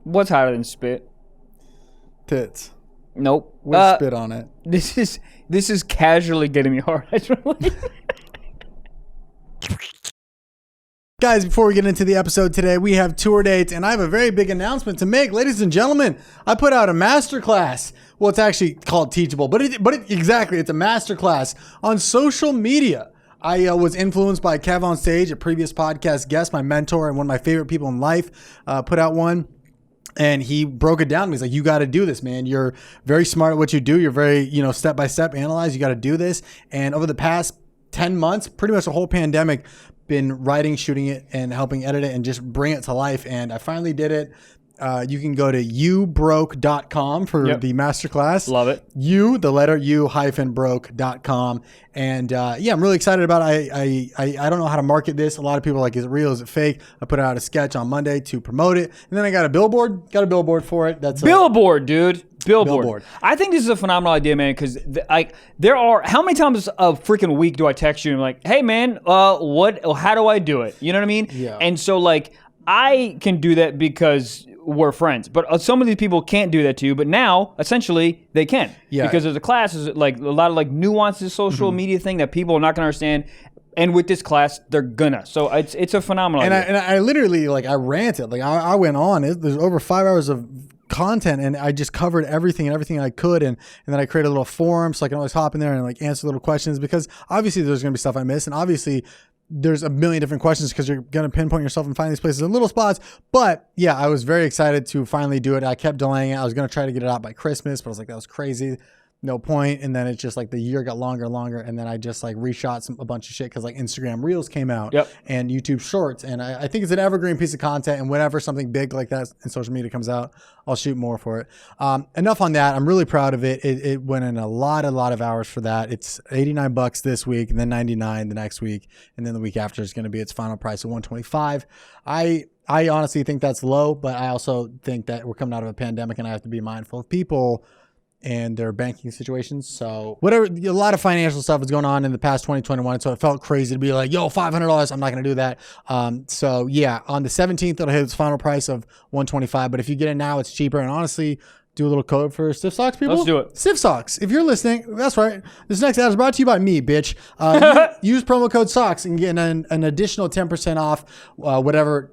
What's hotter than spit? Tits. Nope. With spit on it. This is casually getting me hard. Guys, before we get into the episode today, we have tour dates, and I have a very big announcement to make. Ladies and gentlemen, I put out a masterclass. Well, it's actually called Teachable, but exactly, it's a masterclass on social media. I was influenced by Kev on Stage, a previous podcast guest, my mentor, and one of my favorite people in life, put out one. And he broke it down to me. He's like, you got to do this, man. You're very smart at what you do. You're very, step-by-step analyze. You got to do this. And over the past 10 months, pretty much the whole pandemic, been writing, shooting it, and helping edit it and just bring it to life. And I finally did it. You can go to youbroke.com for the masterclass. Love it. The letter U-broke.com. And I'm really excited about it. I don't know how to market this. A lot of people are like, is it real? Is it fake? I put out a sketch on Monday to promote it. And then I got a billboard. Got a billboard for it. That's Billboard, dude. Billboard. I think this is a phenomenal idea, man, because there are, how many times a freaking week do I text you and I'm like, hey, man, how do I do it? You know what I mean? Yeah. And so, I can do that because we're friends, but some of these people can't do that to you, but now essentially they can. Yeah. Because there's a class, is a lot of nuances, social media thing that people are not going to understand. And with this class, they're gonna. So it's a phenomenal idea. And I literally, I ranted. I went on. There's over 5 hours of content, and I just covered everything I could, and then I created a little forum so I can always hop in there and answer little questions, because obviously there's going to be stuff I miss, and obviously there's a million different questions because you're going to pinpoint yourself and find these places in little spots. But yeah, I was very excited to finally do it. I kept delaying it. I was going to try to get it out by Christmas, but I was like, that was crazy. No point. And then it's just the year got longer and longer. And then I just reshot a bunch of shit because Instagram Reels came out and YouTube Shorts. And I think it's an evergreen piece of content. And whenever something big like that in social media comes out, I'll shoot more for it. Enough on that. I'm really proud of it. It went in a lot of hours for that. It's $89 this week, and then $99 the next week. And then the week after is going to be its final price of $125. I honestly think that's low, but I also think that we're coming out of a pandemic and I have to be mindful of people and their banking situations. So a lot of financial stuff is going on in the past 2021. So it felt crazy to be like, yo, $500. I'm not going to do that. So yeah, on the 17th, it'll hit its final price of $125. But if you get it now, it's cheaper. And honestly, do a little code for Stiff Socks, people. Let's do it. Stiff Socks. If you're listening, that's right. This next ad is brought to you by me, bitch. Use promo code SOCKS and get an additional 10% off whatever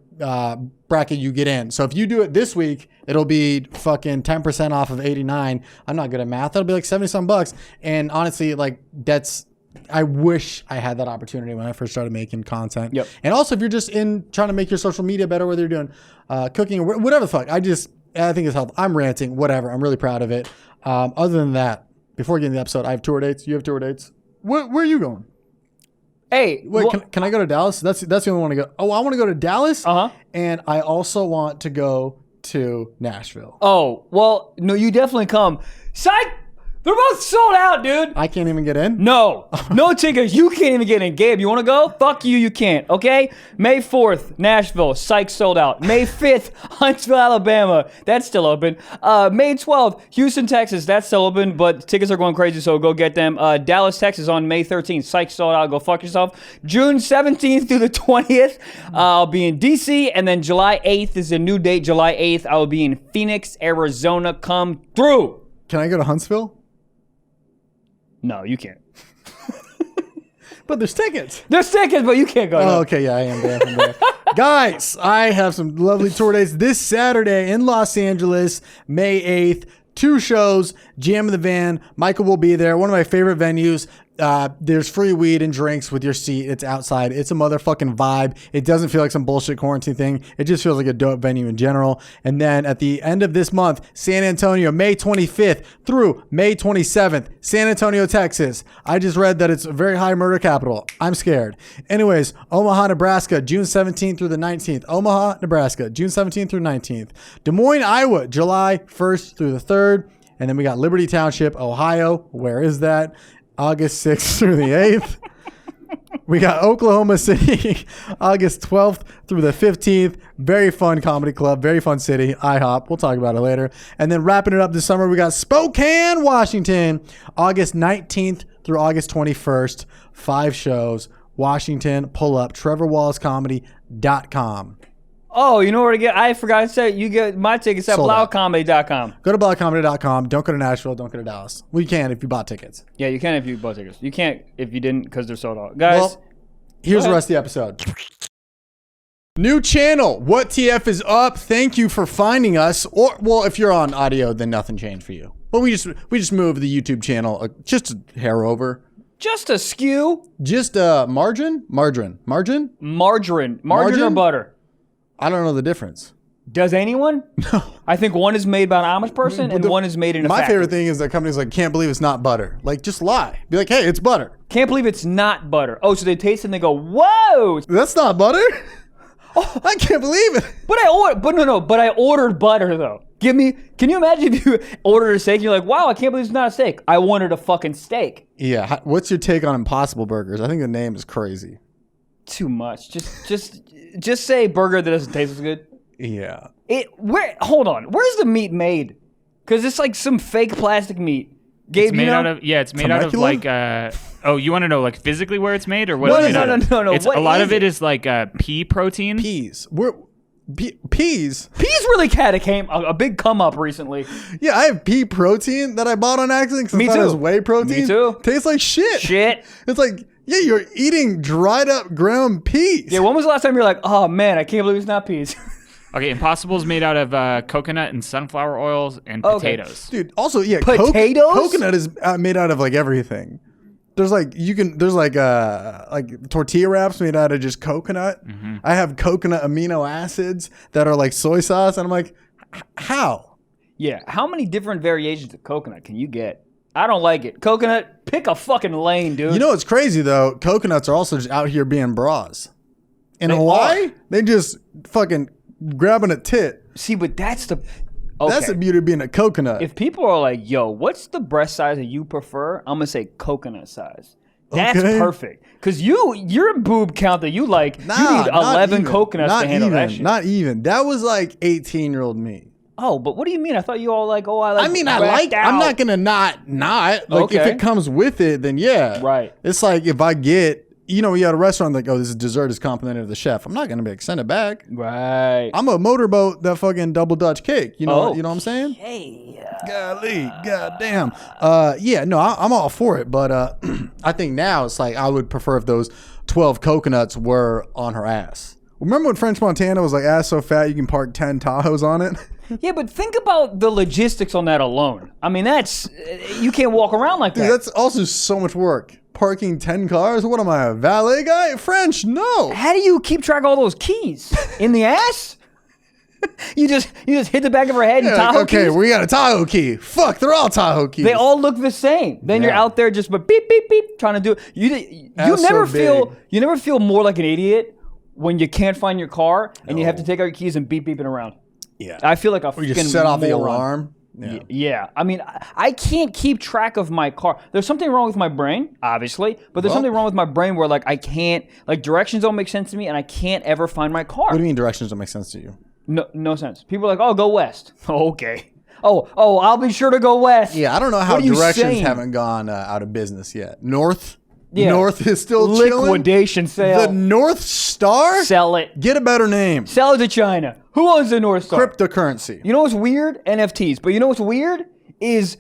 bracket you get in. So if you do it this week, it'll be fucking 10% off of 89. I'm not good at math. That'll be like 70 some bucks. And honestly, I wish I had that opportunity when I first started making content. Yep. And also, if you're just trying to make your social media better, whether you're doing cooking or whatever the fuck, I think it's helpful. I'm ranting, whatever. I'm really proud of it. Other than that, before we get into the episode, I have tour dates. You have tour dates. Where are you going? Hey, wait, can I go to Dallas? That's the only one to go. Oh, I want to go to Dallas. And I also want to go to Nashville. Oh, well, no, you definitely come. Psych! They're both sold out, dude. I can't even get in? No tickets. You can't even get in. Gabe, you want to go? Fuck you, you can't, okay? May 4th, Nashville. Psych, sold out. May 5th, Huntsville, Alabama. That's still open. May 12th, Houston, Texas. That's still open, but tickets are going crazy, so go get them. Dallas, Texas on May 13th. Psych, sold out. Go fuck yourself. June 17th through the 20th, I'll be in D.C., and then July 8th is a new date. July 8th, I will be in Phoenix, Arizona. Come through. Can I go to Huntsville? No, you can't. But there's tickets. There's tickets, but you can't go. Oh, okay, yeah, I am there. Guys, I have some lovely tour dates this Saturday in Los Angeles, May 8th. 2 shows, Jam in the Van. Michael will be there. One of my favorite venues. There's free weed and drinks with your seat. It's outside. It's a motherfucking vibe. It doesn't feel like some bullshit quarantine thing. It just feels like a dope venue in general. And then at the end of this month, San Antonio, May 25th through May 27th, San Antonio, Texas. I just read that it's a very high murder capital. I'm scared. Anyways, Omaha, Nebraska, June 17th through the 19th. Omaha, Nebraska, June 17th through 19th. Des Moines, Iowa, July 1st through the 3rd. And then we got Liberty Township, Ohio. Where is that? August 6th through the 8th. We got Oklahoma City, August 12th through the 15th. Very fun comedy club, very fun city. IHOP, we'll talk about it later. And then wrapping it up this summer, we got Spokane, Washington, August 19th through August 21st. 5 shows. Washington, pull up, TrevorWallacecomedy.com. Oh, you know where to get? I forgot to say, you get my tickets at Sold out. blaucomedy.com. Go to blackcomedy.com. Don't go to Nashville. Don't go to Dallas. Well, you can if you bought tickets. Yeah, you can if you bought tickets. You can't if you didn't because they're sold out. Guys, Well, here's the rest of the episode. New channel. What TF is up? Thank you for finding us. Or, well, if you're on audio, then nothing changed for you. Well, we just moved the YouTube channel just a hair over. just a skew. Just margarine Margarine or butter. I don't know the difference. Does anyone? No. I think one is made by an Amish person and one is made in a My factory. favorite thing is that companies like, can't believe it's not butter. Like, just lie. Be like, hey, it's butter. Can't believe it's not butter. Oh, so they taste it and they go, whoa. That's not butter? Oh, I can't believe it. But I ordered butter though. Can you imagine if you ordered a steak and you're like, wow, I can't believe it's not a steak. I wanted a fucking steak. Yeah. What's your take on Impossible Burgers? I think the name is crazy. Too much. Just say burger that doesn't taste as good. Yeah. Hold on. Where's the meat made? Because it's like some fake plastic meat. Gabe, it's made out of like you want to know like physically where it's made or what? No. It's, a lot of it is like pea protein. Peas. Peas Peas? really had a big come up recently. Yeah, I have pea protein that I bought on accident because I thought it was whey protein. Me too. Tastes like shit. It's like, yeah, you're eating dried up ground peas. Yeah, when was the last time you're like, oh man, I can't believe it's not peas? Okay, Impossible is made out of coconut and sunflower oils and potatoes. Dude, also, yeah, potatoes? Coconut is made out of like everything. There's like tortilla wraps made out of just coconut. Mm-hmm. I have coconut amino acids that are like soy sauce, and I'm like, how? Yeah, how many different variations of coconut can you get? I don't like it. Coconut, pick a fucking lane, dude. You know what's crazy though? Coconuts are also just out here being bras. In Hawaii, they just fucking grabbing a tit. See, but that's the beauty of being a coconut. If people are like, yo, what's the breast size that you prefer? I'm going to say coconut size. That's perfect. Because your boob count that you like, you need 11 coconuts to handle that shit. Not even. That was like 18-year-old me. Oh, but what do you mean? I thought you all like, I like I'm not going to not. Like, if it comes with it, then yeah. Right. It's like if I get, you at a restaurant, like, oh, this dessert is complimented to the chef. I'm not going to be like, send it back. Right. I'm a motorboat that fucking double Dutch cake. You know what I'm saying? Hey. Golly, goddamn. Yeah, no, I'm all for it. But I think now it's like I would prefer if those 12 coconuts were on her ass. Remember when French Montana was like, ass so fat you can park 10 Tahoes on it? Yeah, but think about the logistics on that alone. I mean, you can't walk around like that. Dude, that's also so much work. Parking 10 cars? What am I, a valet guy? French? No. How do you keep track of all those keys? In the ass? You just hit the back of her head and Tahoe keys? Okay, we got a Tahoe key. Fuck, they're all Tahoe keys. They all look the same. Then you're out there just beep beep beep trying to do it. You never feel more like an idiot when you can't find your car and you have to take out your keys and beep beeping around. Yeah. I feel like a fucking you just set off the moron. alarm. Yeah. I mean, I can't keep track of my car. There's something wrong with my brain, obviously, but there's something wrong with my brain where like I can't, like directions don't make sense to me and I can't ever find my car. What do you mean directions don't make sense to you? No sense. People are like, oh, go west. Oh, okay. Oh, I'll be sure to go west. Yeah, I don't know how directions haven't gone out of business yet. North? Yeah. North is still liquidation sale. The North Star? Sell it. Get a better name. Sell it to China. Who owns the North Star? Cryptocurrency. You know what's weird? NFTs. But you know what's weird is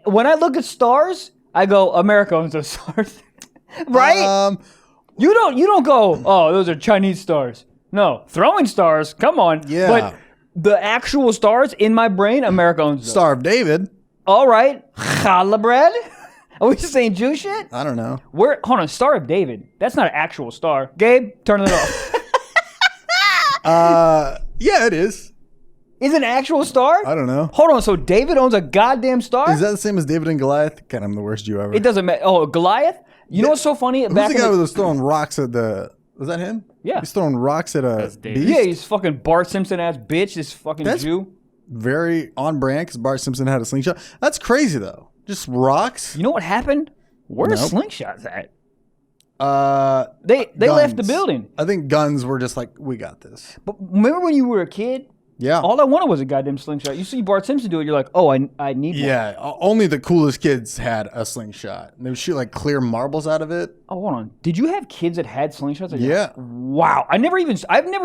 when I look at stars, I go, America owns those stars. Right? You don't go, oh, those are Chinese stars. No, throwing stars. Come on. Yeah. But the actual stars in my brain, America owns those. Star of David. All right. Challah bread. Are we just saying Jew shit? I don't know. Hold on, Star of David. That's not an actual star. Gabe, turn it off. Yeah, it is. Is it an actual star? I don't know. Hold on, so David owns a goddamn star? Is that the same as David and Goliath? God, I'm the worst Jew ever. It doesn't matter. Oh, Goliath? You know what's so funny? Who's the guy who was throwing rocks at was that him? Yeah. He's throwing rocks at a beast? Yeah, he's fucking Bart Simpson ass bitch, this fucking Jew. Very on brand because Bart Simpson had a slingshot. That's crazy though. Just rocks. You know what happened? Where are slingshots at? They guns. left the building. I think guns were just like, we got this. But remember when you were a kid Yeah. All I wanted was a goddamn slingshot. You see Bart Simpson do it, you're like, oh, I need one. Yeah, only the coolest kids had a slingshot. They would shoot like clear marbles out of it. Oh, hold on. Did you have kids that had slingshots? Yeah. Wow. I've never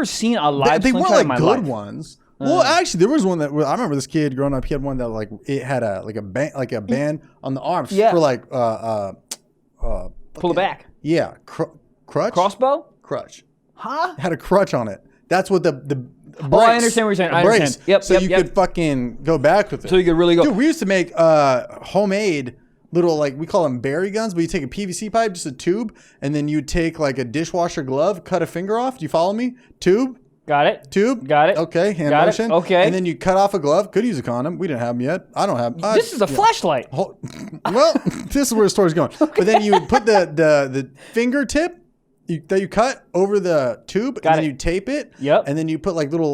seen a live They slingshot weren't in my like good life. ones. Well, actually, there was one that I remember. This kid growing up, he had one that like it had a band on the arms for like Pull it back. Yeah, crutch. Crossbow? Crutch. Huh? It had a crutch on it. That's what the brace. Oh, I understand what you're saying. I brace. understand. Yep. So you could fucking go back with it. So you could really go. Dude, we used to make homemade little, like, we call them berry guns, but you take a PVC pipe, just a tube, and then you take like a dishwasher glove, cut a finger off. Do you follow me? Tube. Got it. Tube. Got it. Okay. Hand Got motion. it. Okay. And then you cut off a glove. Could use a condom. We didn't have them yet. I don't have. This is a flashlight. Well, this is where the story's going. Okay. But then you would put the fingertip that you cut over the tube, and then you tape it. Yep. And then you put like little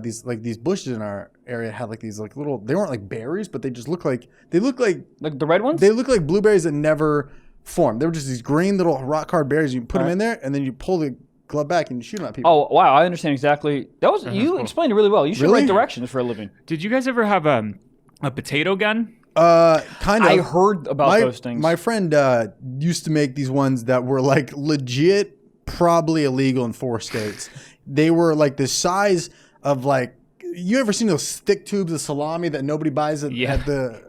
these bushes in our area had like these like little. They weren't like berries, but they just look like the red ones. They look like blueberries that never formed. They were just these green little rock hard berries. You put them in there, and then you pull the glove back and you shoot them at people. Oh wow, I understand exactly. That was you explained it really well. You should write directions for a living. Did you guys ever have a potato gun? Kind of. I heard about those things. My friend used to make these ones that were like legit, probably illegal in 4 states. They were like the size of like, you ever seen those thick tubes of salami that nobody buys at the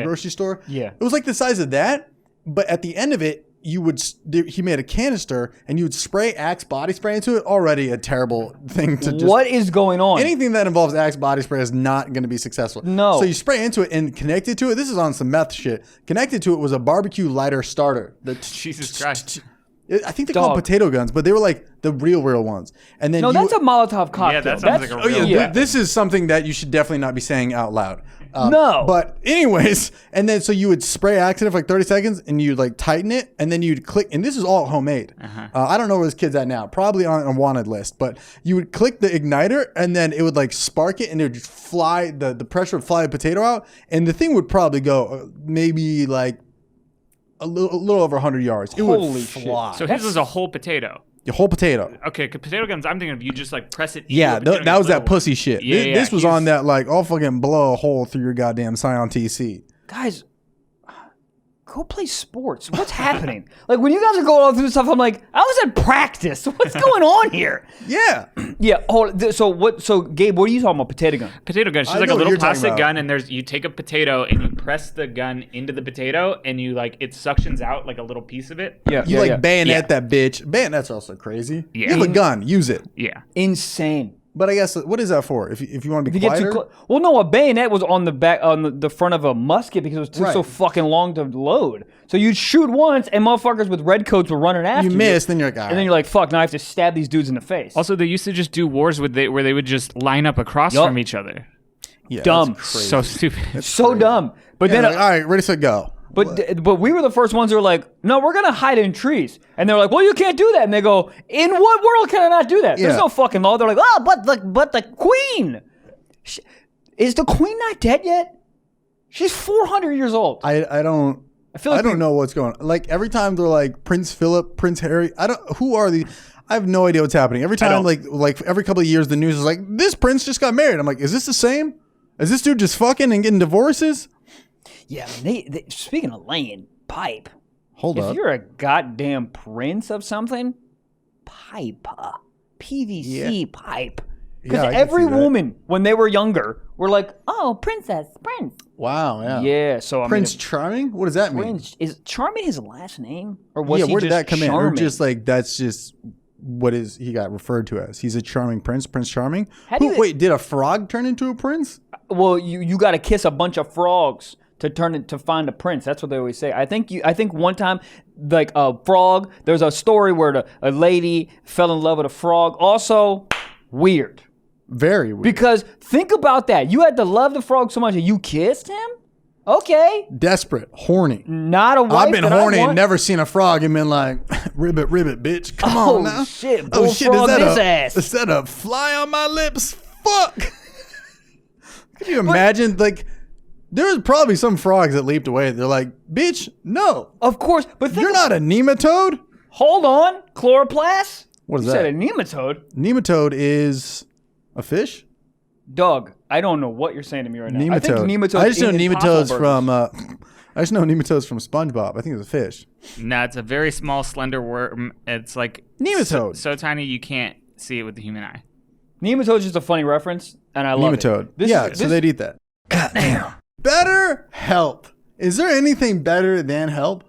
grocery store? Yeah. It was like the size of that, but at the end of it, he made a canister and you would spray Axe body spray into it. Already a terrible thing to just. What is going on? Anything that involves Axe body spray is not going to be successful. No. So you spray into it and connected to it. This is on some meth shit. Connected to it was a barbecue lighter starter. Jesus Christ. I think they called potato guns, but they were like the real ones. And then that's a Molotov cocktail. Yeah, that sounds like a real. This is something that you should definitely not be saying out loud. No. But anyways, and then so you would spray Axe in it for like 30 seconds and you'd like tighten it and then you'd click, and this is all homemade. I don't know where this kid's at now, probably on a wanted list, but you would click the igniter and then it would like spark it and it would just fly, the pressure would fly the potato out and the thing would probably go maybe like a little over 100 yards. It Holy would shit. fly. So his was a whole potato. The whole potato. Okay, potato guns. I'm thinking of you just like press it. Yeah, that was that pussy shit. Yeah, this was on that like, I'll fucking blow a hole through your goddamn Scion TC. Guys, go play sports. What's happening? Like when you guys are going all through this stuff, I'm like, I was at practice. What's going on here? Yeah. Yeah. So Gabe, what are you talking about? Potato gun. Potato gun. It's just I like know a what little you're talking plastic about. gun, and you take a potato and you press the gun into the potato, and you like it suctions out like a little piece of it. Yeah. You bayonet that bitch. Bayonet's also crazy. Yeah. You have a gun, use it. Yeah. Insane. But I guess, what is that for? If you want to be quieter? Well, no, a bayonet was on the back, on the front of a musket because it took so Right. fucking long to load. So you'd shoot once, and motherfuckers with red coats were running after you. You miss, then you're like, all And then right. you're like, fuck, now I have to stab these dudes in the face. Also, they used to just do wars where they would just line up across Yup. from each other. Yeah, dumb. that's crazy. So stupid. so dumb. But Yeah, then, like, all right, ready, set, go. but we were the first ones who were like, no, we're going to hide in trees. And they're like, well, you can't do that. And they go, in what world can I not do that? There's Yeah. no fucking law. They're like, oh, but the queen. Is the queen not dead yet? She's 400 years old. I don't feel like I don't know what's going on. Like every time they're like Prince Philip, Prince Harry, who are the I have no idea what's happening. Every time like every couple of years the news is like, this prince just got married. I'm like, is this the same? Is this dude just fucking and getting divorces? Yeah, they speaking of laying pipe. Hold If up. you're a goddamn prince of something, pipe. PVC pipe. Because Yeah, I can every see that. woman, when they were younger, were like, oh, princess, prince. Wow, yeah. Yeah, so I Prince mean, Charming? What does that mean? Prince, is Charming his last name? Or was Yeah, he where did just that come charming? in? Or just like that's just what is he got referred to as? He's a charming prince, Prince Charming. How do you- Wait, did a frog turn into a prince? Well, you got to kiss a bunch of frogs to find a prince. That's what they always say. I think one time, like a frog, there's a story where a lady fell in love with a frog. Also, weird. Very weird. Because think about that. You had to love the frog so much that you kissed him? Okay. Desperate, horny. Not a wife I've been that horny I and want. never seen a frog and been like, ribbit, bitch. Come Oh, on now. shit. Oh shit, Bullfrog this ass. is that a fly on my lips? Fuck. Could you imagine? Like, there's probably some frogs that leaped away. They're like, bitch, no. Of course. But think You're not a nematode? Hold on. Chloroplast? What is You that? said a nematode. Nematode is a fish? Doug, I don't know what you're saying to me right now. I think nematodes. I just know in nematodes Impossible from. Burgers. I just know nematodes from SpongeBob. I think it's a fish. No, it's a very small, slender worm. It's like Nematode. so tiny you can't see it with the human eye. Nematodes is just a funny reference, and I love Nematode. it. So they'd eat that. Goddamn. Better help. Is there anything better than help?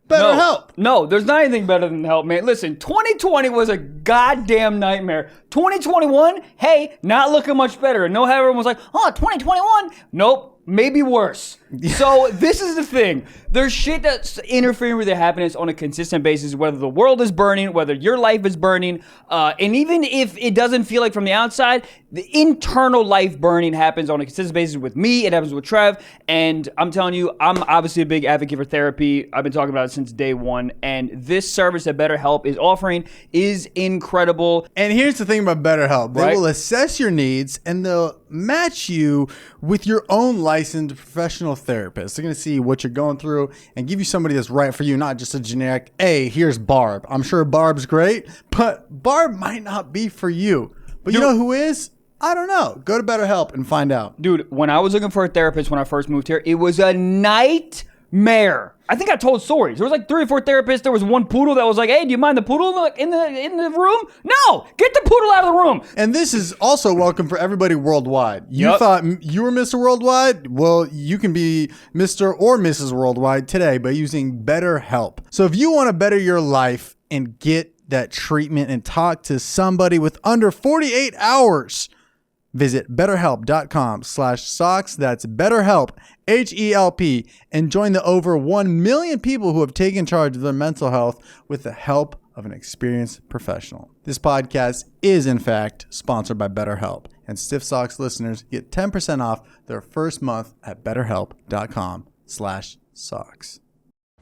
Better help. No, there's not anything better than help, man. Listen, 2020 was a goddamn nightmare. 2021, hey, not looking much better. No, everyone was like, oh, 2021. Nope, maybe worse. So this is the thing. There's shit that's interfering with your happiness on a consistent basis, whether the world is burning, whether your life is burning, and even if it doesn't feel like from the outside, the internal life burning happens on a consistent basis with me. It happens with Trev, and I'm telling you, I'm obviously a big advocate for therapy. I've been talking about it since day one, and this service that BetterHelp is offering is incredible. And here's the thing about BetterHelp. They Right? will assess your needs and they'll match you with your own licensed professional therapist. They're going to see what you're going through and give you somebody that's right for you, not just a generic, hey, here's Barb. I'm sure Barb's great, but Barb might not be for you. But you know who is? I don't know. Go to BetterHelp and find out. Dude, when I was looking for a therapist when I first moved here, it was a nightmare. I think I told stories. There was like 3 or 4 therapists. There was one poodle that was like, "Hey, do you mind the poodle in the room?" No, get the poodle out of the room. And this is also welcome for everybody worldwide. You Yep. thought you were Mr. Worldwide? Well, you can be Mr. or Mrs. Worldwide today by using BetterHelp. So if you want to better your life and get that treatment and talk to somebody with under 48 hours, visit betterhelp.com/socks. That's BetterHelp, HELP, and join the over 1 million people who have taken charge of their mental health with the help of an experienced professional. This podcast is, in fact, sponsored by BetterHelp, and Stiff Socks listeners get 10% off their first month at betterhelp.com/socks.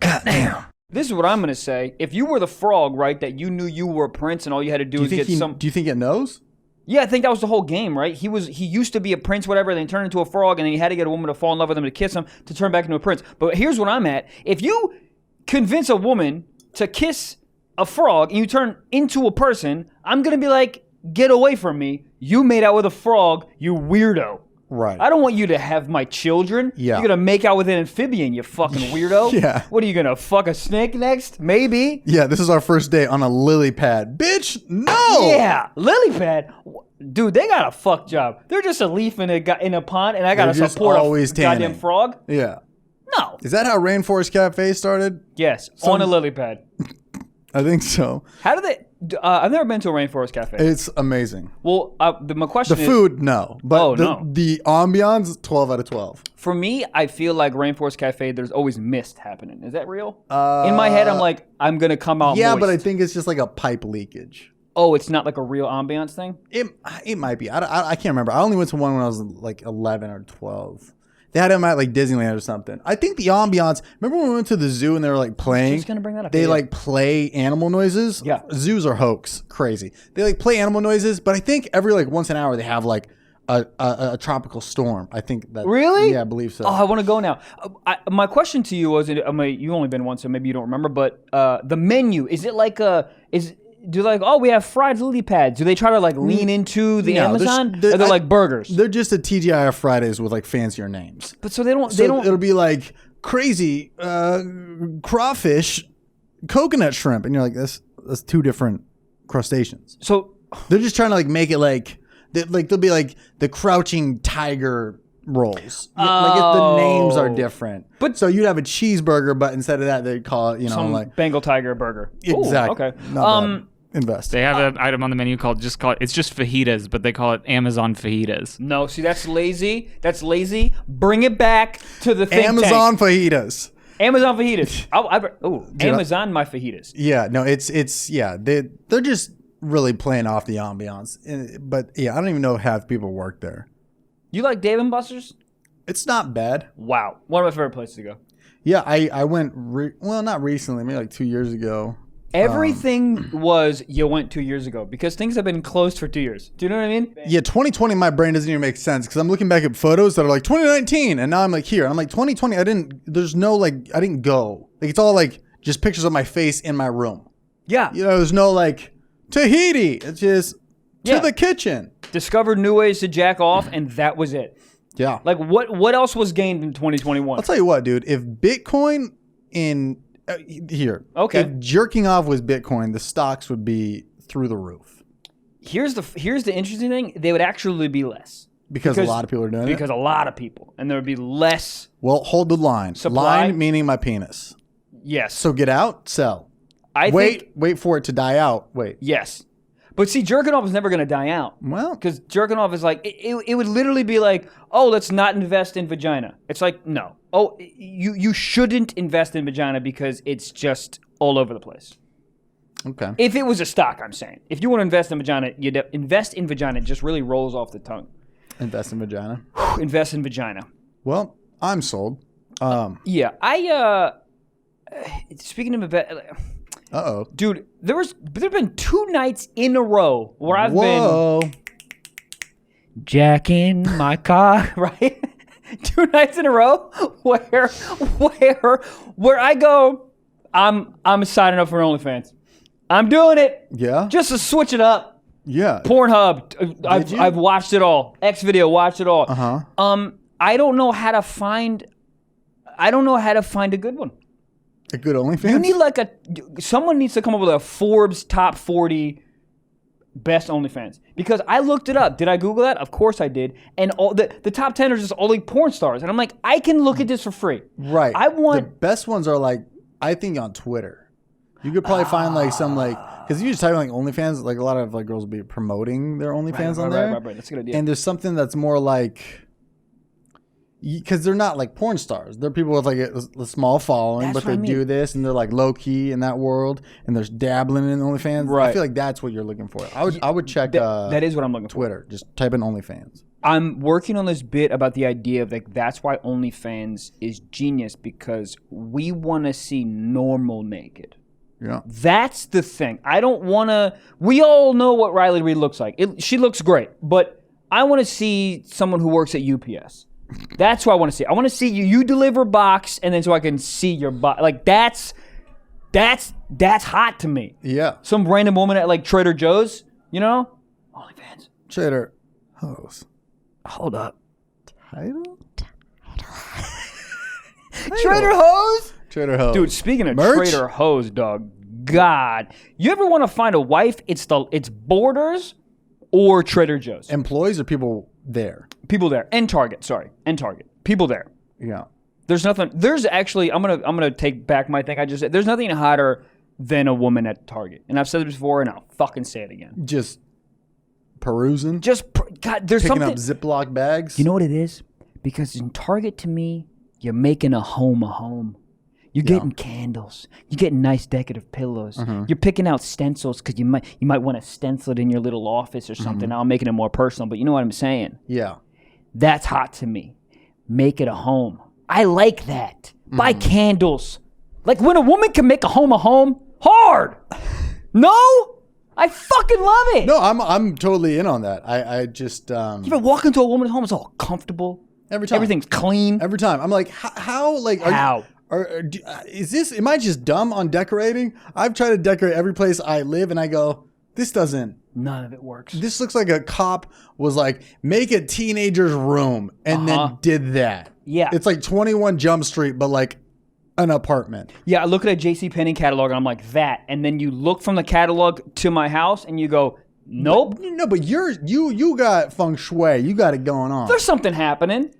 Goddamn. This is what I'm gonna say. If you were the frog, right, that you knew you were a prince and all you had to do, Do you is think get some. do you think it knows? Yeah, I think that was the whole game, right? He used to be a prince, whatever, then he turned into a frog, and then he had to get a woman to fall in love with him to kiss him to turn back into a prince. But here's what I'm at. If you convince a woman to kiss a frog and you turn into a person, I'm gonna be like, get away from me. You made out with a frog, you weirdo. Right. I don't want you to have my children. Yeah. You're gonna make out with an amphibian, you fucking weirdo. Yeah. What are you gonna fuck a snake next? Maybe. Yeah, this is our first date on a lily pad. Bitch, no! Yeah, lily pad. Dude, they got a fuck job. They're just a leaf in a pond, and I gotta They're just support always a goddamn tanning. frog. Yeah. No. Is that how Rainforest Cafe started? Yes, on a lily pad. I think so. How do they? I've never been to a rainforest cafe. It's amazing. Well, my question The is, food, no. But Oh, the, no. the ambiance, 12 out of 12. for me, I feel like rainforest cafe. There's always mist happening. Is that real? In my head, I'm like, I'm gonna come out. Yeah, moist. but I think it's just like a pipe leakage. Oh, it's not like a real ambiance thing. It might be. I can't remember. I only went to one when I was like 11 or 12. They had them at like Disneyland or something. I think the ambiance. Remember when we went to the zoo and they were like playing? Just gonna bring that up. They Yeah. like play animal noises. Yeah. Zoos are hoax. Crazy. They like play animal noises, but I think every like once an hour they have like a tropical storm. I think that. Really? Yeah, I believe so. Oh, I want to go now. My question to you was, you've only been once, so maybe you don't remember, but the menu, is it like we have fried lily pads? Do they try to like lean into the No, there's- Amazon? there- Or they're I- like burgers? They're just a TGIF Fridays with like fancier names. But so they don't, So it'll be like crazy crawfish, coconut shrimp, and you're like, that's 2 different crustaceans. so They're just trying to like make it like they'll be like the crouching tiger rolls. Like if the names are different. But- so you'd have a cheeseburger, but instead of that they'd call it, some like Bengal tiger burger. Ooh, exactly. okay. Not bad. Invest. They have an item on the menu called it's just fajitas, but they call it Amazon fajitas. No, see, that's lazy. That's lazy. Bring it back to the think Amazon tank. fajitas. Amazon fajitas. Amazon my fajitas. Yeah, no, it's yeah. They're just really playing off the ambiance. But yeah, I don't even know if half people work there. You like Dave & Buster's? It's not bad. Wow, one of my favorite places to go. Yeah, I went not recently, maybe like 2 years ago. Everything was you went 2 years ago because things have been closed for 2 years. Do you know what I mean? Yeah, 2020, my brain doesn't even make sense because I'm looking back at photos that are like 2019, and now I'm like here. And I'm like 2020. I didn't go. Like it's all like just pictures of my face in my room. Yeah. You know, there's no like Tahiti. It's just to Yeah. the kitchen. discovered new ways to jack off, and that was it. Yeah. Like, what else was gained in 2021? I'll tell you what, dude. If Bitcoin Okay. if jerking off was Bitcoin, the stocks would be through the roof. Here's the interesting thing. They would actually be less. Because a lot of people are doing it? Because a lot of people. And there would be less. Well, hold the line. Supply? Line meaning my penis. Yes. So get out, sell. Wait for it to die out. Wait. Yes. But see, jerking off is never going to die out. Well. Because jerking off is like, it would literally be like, oh, let's not invest in vagina. It's like, no. Oh, you shouldn't invest in vagina because it's just all over the place. Okay. If it was a stock, I'm saying. If you want to invest in vagina, you'd invest in vagina. It just really rolls off the tongue. Invest in vagina. Invest in vagina. Well, I'm sold. Yeah, speaking of Uh-oh. dude, there've been 2 nights in a row where I've been jacking my car, right? 2 nights in a row where I go, I'm signing up for OnlyFans. I'm doing it. Yeah. Just to switch it up. Yeah. Pornhub. I've watched it all. X video, watched it all. Uh-huh. I don't know how to find a good one. A good OnlyFans? You need someone needs to come up with a Forbes top 40 best OnlyFans. Because I looked it up. Did I Google that? Of course I did. And all the top 10 are just all like porn stars. And I'm like, I can look at this for free. Right. The best ones are like, I think on Twitter. You could probably find like some like, because you just type in like OnlyFans, like a lot of like girls will be promoting their OnlyFans on there. Right. That's a good idea. And there's something that's more like, because they're not like porn stars. They're people with like a small following, but they do this and they're like low key in that world and there's dabbling in OnlyFans. Right. I feel like that's what you're looking for. I would check that is what I'm looking for. Twitter. Just type in OnlyFans. I'm working on this bit about the idea of like that's why OnlyFans is genius because we want to see normal naked. Yeah. That's the thing. I don't want to. We all know what Riley Reid looks like. She looks great, but I want to see someone who works at UPS. That's what I want to see. I want to see you deliver box, and then so I can see your box. Like that's hot to me. Yeah. Some random woman at like Trader Joe's, you know? OnlyFans. Trader Joe's. Hold up. Title? Trader Joe's? Trader Joe's. Dude, speaking of Merch? Trader Joe's, dog, God. You ever want to find a wife? It's Borders or Trader Joe's. Employees or people there? People there. And Target, sorry. And Target. People there. Yeah. There's actually, I'm gonna take back my thing I just said. There's nothing hotter than a woman at Target. And I've said this before and I'll fucking say it again. Just perusing? God, there's Picking something. up Ziploc bags? You know what it is? Because in Target, to me, you're making a home. You're getting candles. You're getting nice decorative pillows. Mm-hmm. You're picking out stencils because you might want to stencil it in your little office or something. Now I'm making it more personal, but you know what I'm saying? Yeah. That's hot to me. Make it a home. I like that. Buy candles. Like when a woman can make a home, hard. No? I fucking love it. No, I'm totally in on that. I just You ever walk into a woman's home, it's all comfortable. every time. Everything's clean. Every time. I'm like, how? Like, How? Is this? Am I just dumb on decorating? I've tried to decorate every place I live, and I go, this doesn't. None of it works. This looks like a cop was like, make a teenager's room, and then did that. Yeah. It's like 21 Jump Street, but like an apartment. Yeah, I look at a JCPenney catalog and I'm like, that. And then you look from the catalog to my house and you go, nope. No, but you got feng shui. You got it going on. There's something happening.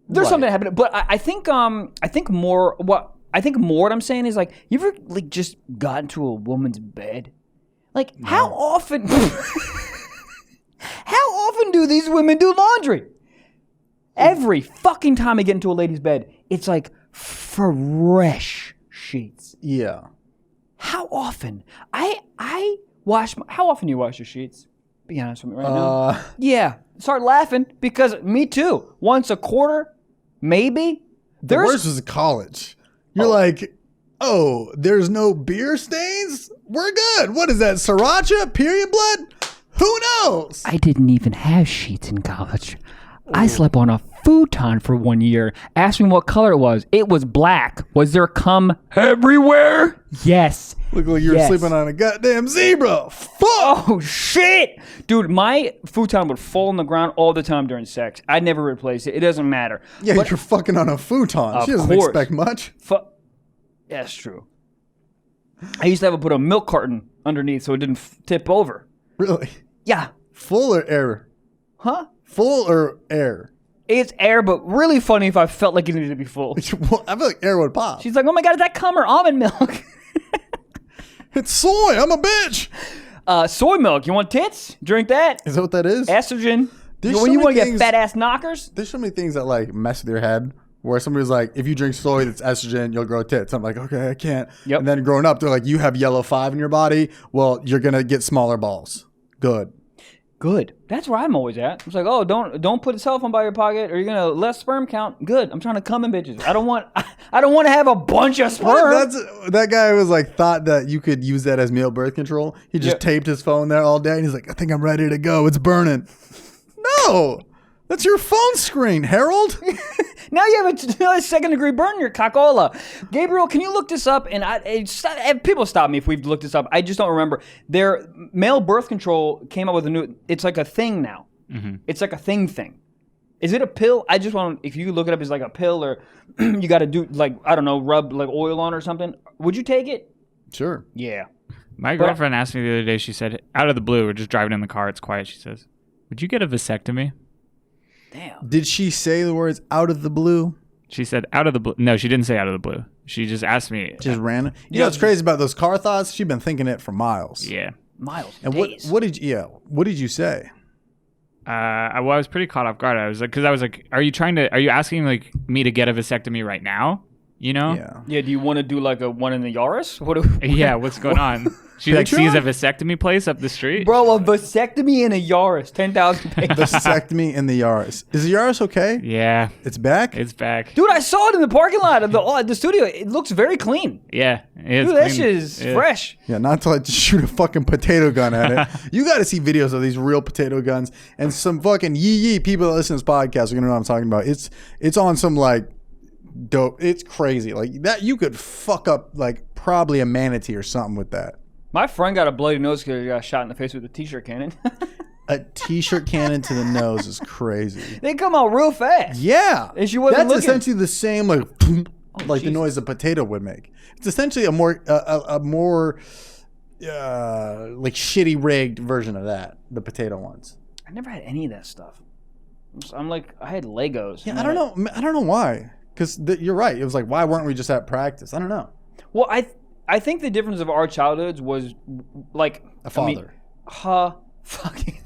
There's something happening. But I think more what I'm saying is like, you ever like just got into a woman's bed? Like how often do these women do laundry? Every fucking time I get into a lady's bed, it's like fresh sheets. Yeah. How often? I wash how often do you wash your sheets? Be honest with me right now. Yeah. Start laughing because me too. Once a quarter, maybe. The worst was college. You're like, oh, there's no beer stains? We're good. What is that? Sriracha? Period blood? Who knows? I didn't even have sheets in college. I slept on a futon for 1 year. Asked me what color it was. It was black. Was there cum everywhere? Yes. Look like you were sleeping on a goddamn zebra. Fuck. Oh, shit. Dude, my futon would fall on the ground all the time during sex. I'd never replace it. It doesn't matter. Yeah, But- you're fucking on a futon. She doesn't course. expect much. That's true. I used to put a milk carton underneath so it didn't tip over. Really? Yeah. Full or air? Huh? Full or air? It's air, but really funny if I felt like it needed to be full. Well, I feel like air would pop. She's like, oh my God, is that cum or almond milk? It's soy. I'm a bitch. Soy milk. You want tits? Drink that. Is that what that is? Estrogen. There's When so you many want to get things- fat ass knockers? There's so many things that like mess with your head. Where somebody's like, if you drink soy that's estrogen, you'll grow tits. I'm like, okay, I can't. Yep. And then growing up, they're like, you have yellow 5 in your body. Well, you're gonna get smaller balls. Good. Good. That's where I'm always at. It's like, oh, don't put a cell phone by your pocket, or you're gonna less sperm count. Good. I'm trying to come in bitches. I don't want to have a bunch of sperm. That guy was like thought that you could use that as male birth control. He just taped his phone there all day, and he's like, I think I'm ready to go. It's burning. No, that's your phone screen, Harold. Now you have a second degree burn in your cockola. Gabriel, can you look this up? And people stop me if we've looked this up. I just don't remember. Their male birth control came up with a new. It's like a thing now. Mm-hmm. It's like a thing. Is it a pill? I just want. If you could look it up, it's like a pill, or you got to do like I don't know, rub like oil on or something. Would you take it? Sure. Yeah. My girlfriend asked me the other day. She said, out of the blue, we're just driving in the car. It's quiet. She says, "Would you get a vasectomy?" Damn. Did she say the words out of the blue? She said out of the blue. No, she didn't say out of the blue. She just asked me. Just random. You know what's crazy about those car thoughts? She's been thinking it for miles. Yeah. Miles. And days. what did you say? I was pretty caught off guard. I was like, are you asking like me to get a vasectomy right now? You know? Yeah. Yeah. Do you want to do like a one in the Yaris? Yeah. What's going on? She like sees a vasectomy place up the street. Bro, a vasectomy in a Yaris, 10,000 pages. Vasectomy in the Yaris. Is the Yaris okay? Yeah. It's back? It's back. Dude, I saw it in the parking lot of the studio. It looks very clean. Yeah. Dude, that shit is fresh. Yeah, not to like just shoot a fucking potato gun at it. You got to see videos of these real potato guns, and some fucking yee people that listen to this podcast are gonna know what I'm talking about. It's on some like dope. It's crazy. Like that, you could fuck up like probably a manatee or something with that. My friend got a bloody nose because he got shot in the face with a t-shirt cannon. A t-shirt cannon to the nose is crazy. They come out real fast. Yeah, And she wasn't that's looking. essentially the same like like the noise a potato would make. It's essentially a more like shitty rigged version of that. The potato ones. I never had any of that stuff. I'm like, I had Legos. Yeah, I don't know why. Because you're right. It was like, why weren't we just at practice? I don't know. Well, I think the difference of our childhoods was like A father. Fucking.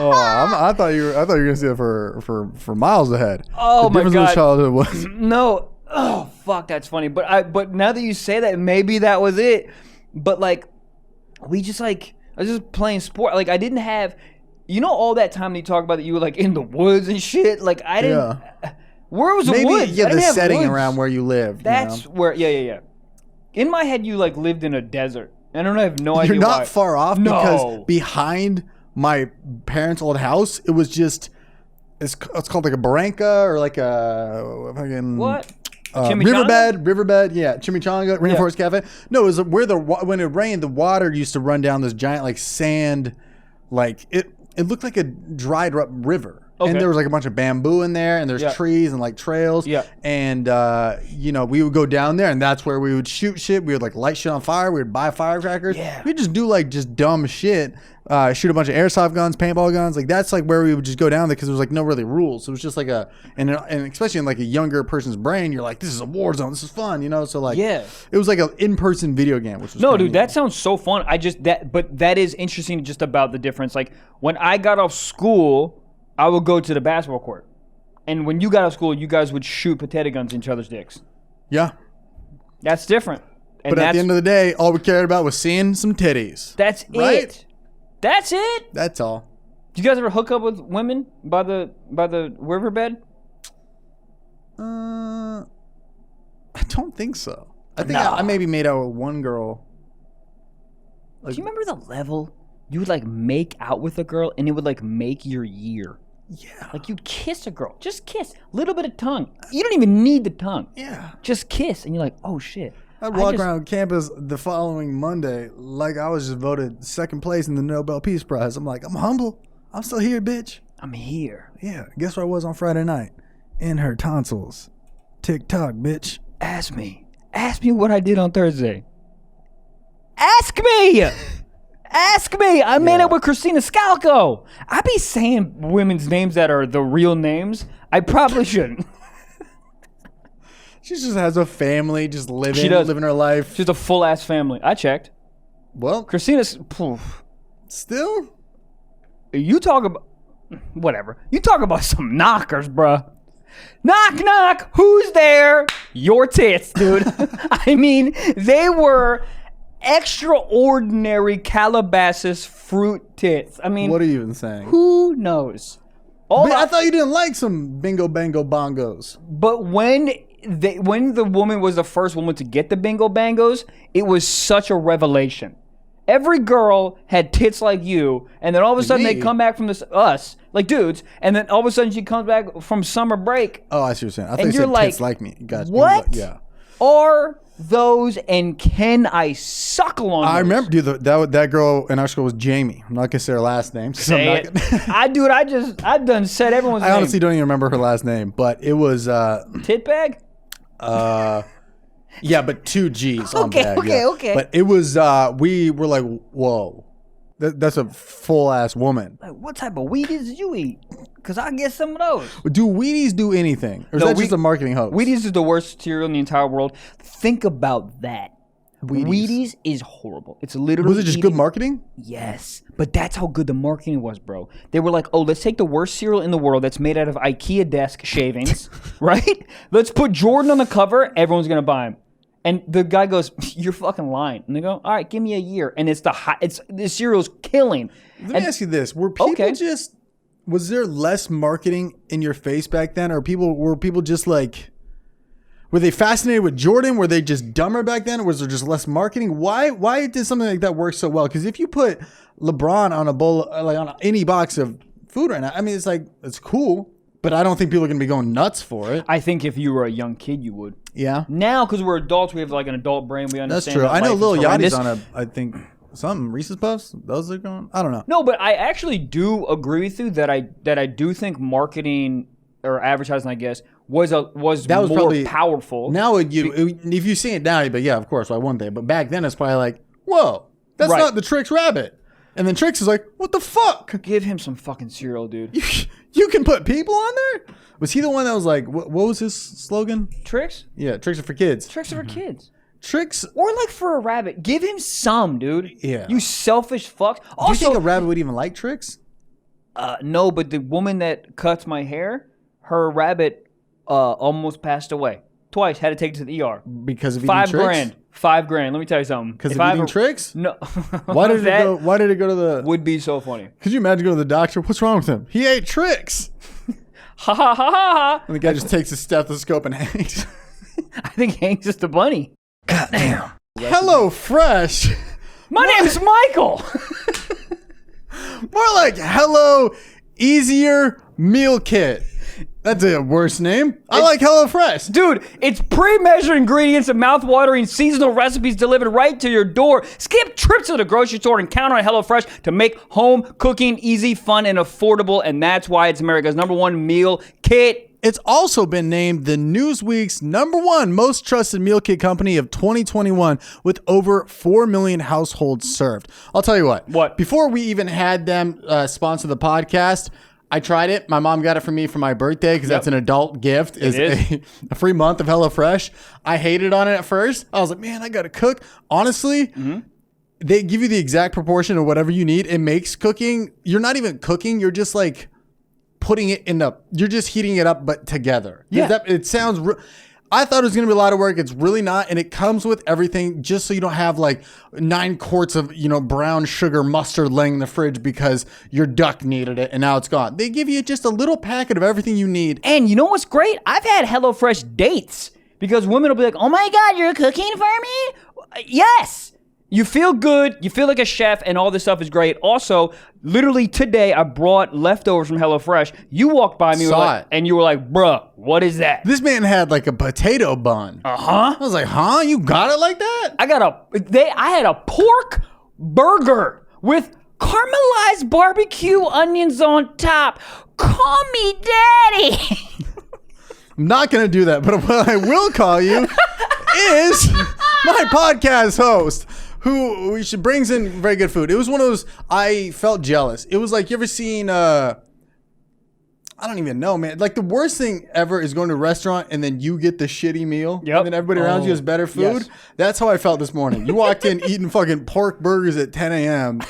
I thought you were gonna see it for miles ahead. Oh the my difference God. of childhood was No. Oh fuck, that's funny. But now that you say that, maybe that was it. But like, we just like I was just playing sport. Like I didn't have, all that time that you talk about that you were like in the woods and shit. Like I didn't. Yeah. Where was the maybe woods? I the didn't have setting woods. around where you lived. That's where. Yeah. In my head, you like lived in a desert. I have no idea. You're not why. far off No. because behind my parents' old house, it was just it's called like a barranca or like a fucking What? Chimichanga? riverbed, yeah, chimichanga, rainforest cafe. No, it was where when it rained, the water used to run down this giant like sand, like it looked like a dried up river. Okay. And there was like a bunch of bamboo in there, and there's Yeah. trees and like trails. Yeah. And we would go down there, and that's where we would shoot shit. We would like light shit on fire. We would buy firecrackers. Yeah. We'd just do like just dumb shit. Shoot a bunch of airsoft guns, paintball guns. Like that's like where we would just go down there because there was like no really rules. So it was just like and especially in like a younger person's brain, you're like, this is a war zone. This is fun, So like, Yeah. it was like an in-person video game, which was No, kinda dude, neat. that sounds so fun. But that is interesting just about the difference. Like when I got off school, I would go to the basketball court. And when you got out of school, you guys would shoot potato guns in each other's dicks. Yeah. That's different. And But at the end of the day, all we cared about was seeing some titties. that's Right? it. That's it. That's all. You guys ever hook up with women by the riverbed? I don't think so. I think Nah. I maybe made out with one girl. Do you remember the level? You would like make out with a girl and it would like make your year. Yeah. Like you'd kiss a girl. Just kiss. Little bit of tongue. You don't even need the tongue. Yeah. Just kiss. And you're like, oh shit. I'd walk around campus the following Monday like I was just voted second place in the Nobel Peace Prize. I'm like, I'm humble. I'm still here, bitch. I'm here. Yeah. Guess where I was on Friday night? In her tonsils. TikTok, bitch. Ask me. Ask me what I did on Thursday. Ask me! Ask me! I made it with Christina Scalco. I be saying women's names that are the real names. I probably shouldn't. She just has a family, just She does. living her life. She's a full ass family. I checked. Well, Christina's. Poof. still? You talk about. Whatever. You talk about some knockers, bruh. Knock, knock. Who's there? Your tits, dude. I mean, they were extraordinary Calabasas fruit tits. I mean, What are you even saying? who knows? I thought you didn't like some bingo bango bongos. But when the woman was the first woman to get the bingo bangos, it was such a revelation. Every girl had tits like you, and then all of a sudden they me? come back from us, like dudes, and then all of a sudden she comes back from summer break. Oh, I see what you're saying. I thought And you you're said like, tits like me. Gotcha. what? Yeah. Are those, and can I suckle on I those? remember, dude, that girl in our school was Jamie. I'm not gonna say her last name. 'Cause I'm Say not it. gonna- I done said everyone's I name. honestly don't even remember her last name, but it was Tit bag? yeah, but 2 G's on Okay, bag. okay, yeah. okay. But it was we were like, whoa, that's a full ass woman. Like, what type of Wheaties did you eat? Because I get some of those. Do Wheaties do anything, or is No, that just a marketing hoax? Wheaties is the worst cereal in the entire world. Think about that. Wheaties. Wheaties is horrible. It's literally Was it just good eating- marketing? Yes, but that's how good the marketing was, bro. They were like, oh, let's take the worst cereal in the world that's made out of IKEA desk shavings, right? Let's put Jordan on the cover. Everyone's gonna buy him. And the guy goes, "You're fucking lying." And they go, "All right, give me a year." And it's the cereal's killing. Let me ask you this: were people was there less marketing in your face back then, or were people just like? Were they fascinated with Jordan? Were they just dumber back then? Or was there just less marketing? Why did something like that work so well? Because if you put LeBron on a bowl, like on any box of food right now, I mean, it's cool, but I don't think people are gonna be going nuts for it. I think if you were a young kid, you would. Yeah, Now, because we're adults, we have like an adult brain. We understand. that's true. that I know life is Lil Yachty's horrendous. on I think something Reese's Puffs. Those are going. I don't know. No, but I actually do agree with you that I do think marketing or advertising, I guess, was That was more probably powerful. Now, if you see it now, but yeah, of course, why wouldn't they? But back then, it's probably like, whoa, that's Right. not the Trix Rabbit. And then Trix is like, what the fuck? Give him some fucking cereal, dude. You can put people on there? Was he the one that was like, what was his slogan? Tricks? Yeah, Tricks are for kids. Tricks are for kids. Tricks. Or like for a rabbit. Give him some, dude. Yeah. You selfish fuck. Do you think Also, a rabbit would even like Tricks? no, but the woman that cuts my hair, her rabbit almost passed away. Twice. Had to take it to the ER. Because of eating Trix? $5,000. Let me tell you something. Because If of I eating ever- Tricks? No. Why did That it go? Why did it go to the? would be so funny. Could you imagine going to the doctor? What's wrong with him? He ate Tricks. Ha ha ha ha ha. And the guy just takes his stethoscope and hangs. I think Hank's just a bunny. Goddamn. Hello Fresh. My name's Michael. More like Hello Easier Meal Kit. That's a worse name. I like HelloFresh. Dude, it's pre-measured ingredients and mouth-watering seasonal recipes delivered right to your door. Skip trips to the grocery store and count on HelloFresh to make home cooking easy, fun, and affordable. And that's why it's America's #1 meal kit. It's also been named the Newsweek's #1 most trusted meal kit company of 2021 with over 4 million households served. I'll tell you what. What? Before we even had them sponsor the podcast, I tried it. My mom got it for me for my birthday because that's an adult gift. Is is. a free month of HelloFresh. I hated on it at first. I was like, man, I got to cook. Honestly, they give you the exact proportion of whatever you need. It makes cooking. You're not even cooking. You're just like putting it you're just heating it up, but together. Yeah. It sounds, I thought it was going to be a lot of work. It's really not. And it comes with everything just so you don't have like 9 quarts of, brown sugar mustard laying in the fridge because your duck needed it and now it's gone. They give you just a little packet of everything you need. And you know what's great? I've had HelloFresh dates. Because women will be like, oh my God, you're cooking for me? Yes. You feel good. You feel like a chef, and all this stuff is great. Also, literally today, I brought leftovers from HelloFresh. You walked by me and you were like, bruh, what is that? This man had like a potato bun. Uh-huh. I was like, huh? You got it like that? I had a pork burger with caramelized barbecue onions on top. Call me daddy. I'm not going to do that, but what I will call you is my podcast host, who she brings in very good food. It was one of those, I felt jealous. It was like, you ever seen, I don't even know, man. Like the worst thing ever is going to a restaurant and then you get the shitty meal. Yep. And then everybody around you has better food. Yes. That's how I felt this morning. You walked in eating fucking pork burgers at 10 a.m.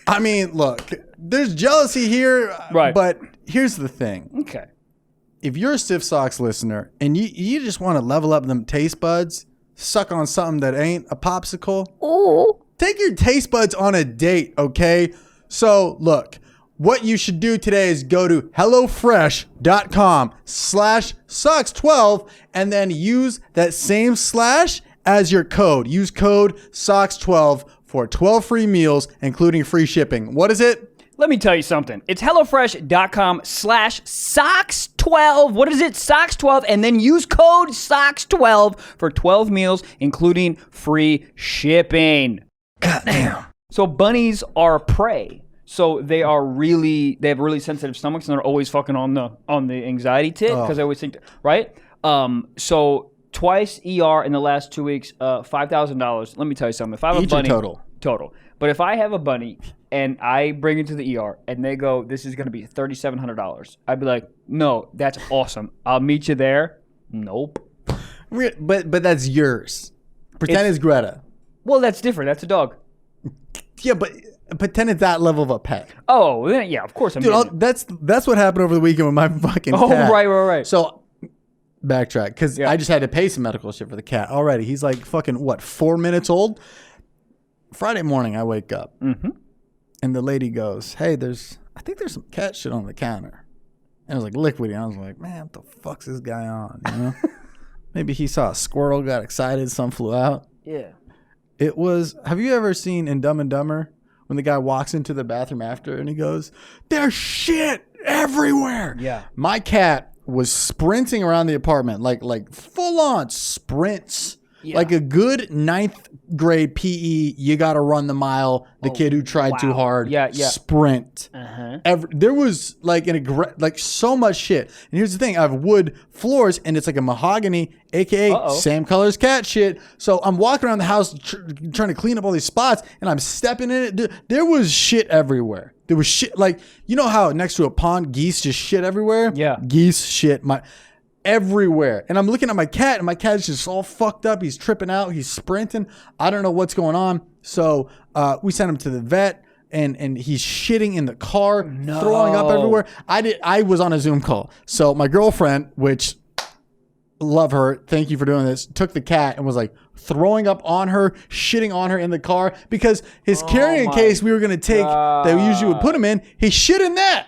I mean, look, there's jealousy here. Right. But here's the thing. Okay. If you're a Stiff Socks listener and you just want to level up them taste buds, suck on something that ain't a popsicle. Ooh. Take your taste buds on a date, okay? So, look, what you should do today is go to hellofresh.com/socks12 and then use that same slash as your code. Use code SOCKS12 for 12 free meals, including free shipping. What is it? Let me tell you something. It's hellofresh.com/socks12. What is it? Socks12. And then use code socks12 for 12 meals, including free shipping. Goddamn. So bunnies are prey. So they have really sensitive stomachs, and they're always fucking on the anxiety tit because they always think, right? So twice ER in the last 2 weeks, $5,000. Let me tell you something. If I have a bunny, total. But if I have a bunny and I bring it to the ER and they go, this is going to be $3,700, I'd be like, no, that's awesome. I'll meet you there. Nope. But that's yours. Pretend it's Greta. Well, that's different. That's a dog. Yeah, but pretend it's that level of a pet. Oh, then, yeah, of course. Dude, that's what happened over the weekend with my fucking cat. Oh, right. So, backtrack, because I just had to pay some medical shit for the cat already. He's like fucking, 4 minutes old? Friday morning, I wake up, and the lady goes, hey, I think there's some cat shit on the counter. And it was like liquidy. I was like, man, what the fuck's this guy on, you know? Maybe he saw a squirrel, got excited, some flew out. Yeah. It was, have you ever seen in Dumb and Dumber when the guy walks into the bathroom after and he goes, there's shit everywhere. Yeah. My cat was sprinting around the apartment, like full on sprints. Yeah. Like a good 9th grade PE, you got to run the mile. The kid who tried too hard. Yeah. Sprint. There was like so much shit. And here's the thing: I have wood floors, and it's like a mahogany, aka same color as cat shit. So I'm walking around the house trying to clean up all these spots, and I'm stepping in it. There was shit everywhere. There was shit like, you know how next to a pond geese just shit everywhere? Yeah. Geese shit everywhere. And I'm looking at my cat, and my cat's just all fucked up. He's tripping out. He's sprinting. I don't know what's going on. So we sent him to the vet, and he's shitting in the car, throwing up everywhere. I was on a Zoom call. So my girlfriend, which love her, thank you for doing this, took the cat and was like throwing up on her, shitting on her in the car, because his carrying case we were going to take that we usually would put him in, he shit in that.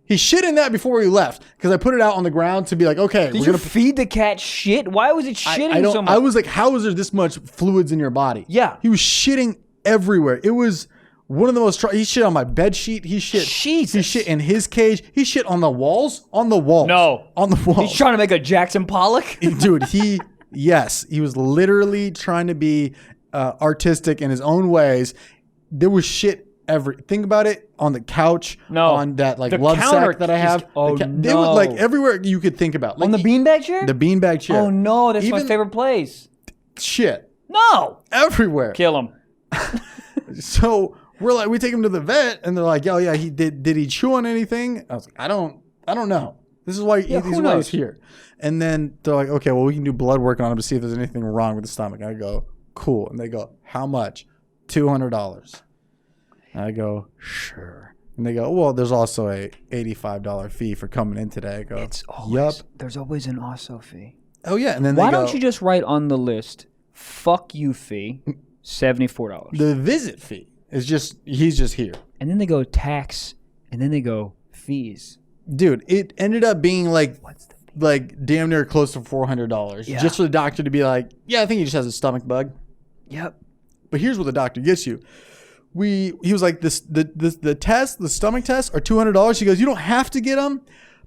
He shit in that before we left, because I put it out on the ground to be like, okay. Did you feed the cat shit? Why was it shitting so much? I was like, how is there this much fluids in your body? Yeah. He was shitting everywhere. It was one of the most, he shit on my bed sheet. He shit. Jesus. He shit in his cage. He shit on the walls. On the walls. No. On the walls. He's trying to make a Jackson Pollock? Dude, he was literally trying to be artistic in his own ways. There was shit think about it, on the couch, on that like love sack that I have. It was like everywhere you could think about. Like, on the beanbag chair? The beanbag chair. Oh no, that's my favorite place. Shit. No. Everywhere. Kill him. So we're like, we take him to the vet, and they're like, oh yeah, he did he chew on anything? I was like, I don't know. This is why he's here. And then they're like, okay, well, we can do blood work on him to see if there's anything wrong with the stomach. I go, cool. And they go, how much? $200. I go, sure. And they go, well, there's also a $85 fee for coming in today. I go, there's always an also fee. Oh yeah. And then why don't you just write on the list, fuck you fee, $74. The visit fee is he's just here. And then they go tax, and then they go fees. Dude, it ended up being like like damn near close to $400 just for the doctor to be like, yeah, I think he just has a stomach bug. Yep. But here's what the doctor gets you. He was like, the stomach tests are $200. He goes, you don't have to get them.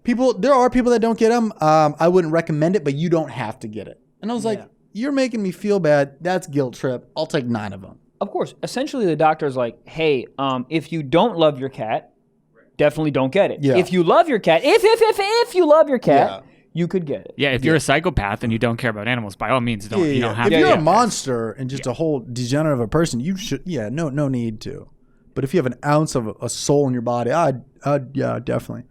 There are people that don't get them. I wouldn't recommend it, but you don't have to get it. And I was like, you're making me feel bad. That's guilt trip. I'll take 9 of them. Of course. Essentially, the doctor's like, hey, if you don't love your cat, definitely don't get it. Yeah. If you love your cat, if you love your cat, you could get it. Yeah, if you're a psychopath and you don't care about animals, by all means, you don't have if to. you're a monster and just a whole degenerate of a person, you should, no need to. But if you have an ounce of a soul in your body, yeah, definitely.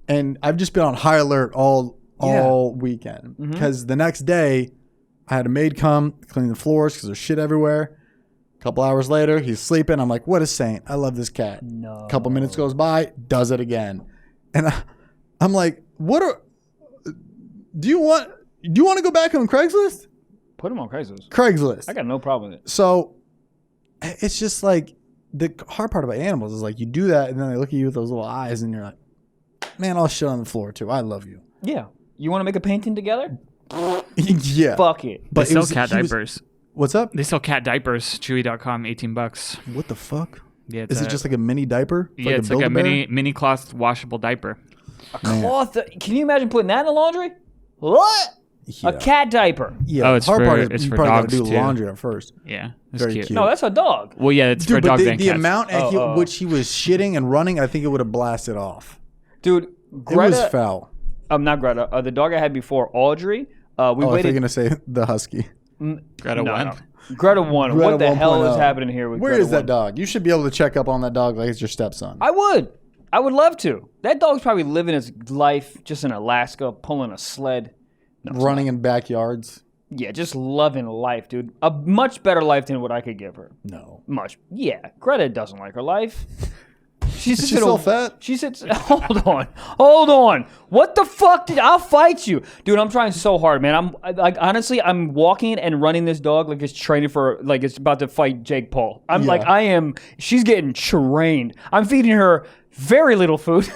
And I've just been on high alert all weekend because the next day I had a maid come clean the floors because there's shit everywhere. A couple hours later, he's sleeping. I'm like, what a saint. I love this cat. No. A couple minutes goes by, does it again. And I'm like, do you want to go back on Craigslist? Put him on Craigslist. Craigslist. I got no problem with it. So it's just like the hard part about animals is like you do that and then they look at you with those little eyes and you're like, man, I'll shit on the floor too. I love you. Yeah. You want to make a painting together? Yeah. Fuck it. But they sell cat diapers. What's up? They sell cat diapers. Chewy.com, $18. What the fuck? Yeah, is it just like a mini diaper? Yeah, it's like a mini cloth washable diaper. A cloth. Can you imagine putting that in the laundry? What? Yeah. A cat diaper. Yeah. Oh, it's hard part it's is you for probably got dogs to do too. laundry at first. Yeah, it's Very cute. No, that's a dog. Well, yeah, it's for Dude, but dogs the and cats. amount at which he was shitting and running, I think it would have blasted off. Dude, Greta. It was foul. Not Greta. The dog I had before, Audrey. We I thought waited. you were gonna say the husky. Greta won. No. Greta won. Greta What the hell 1.0. is happening here with Where Greta is that 1? dog? You should be able to check up on that dog like it's your stepson. I would love to. That dog's probably living his life just in Alaska, pulling a sled. No, it's running in backyards. Yeah, just loving life, dude. A much better life than what I could give her. No. Much. Yeah, Greta doesn't like her life. She's Is she still fat? She sits. Hold on. What the fuck I'll fight you, dude. I'm trying so hard, man. I'm like honestly, I'm walking and running this dog like it's training for like it's about to fight Jake Paul. I'm like I am. She's getting trained. I'm feeding her very little food.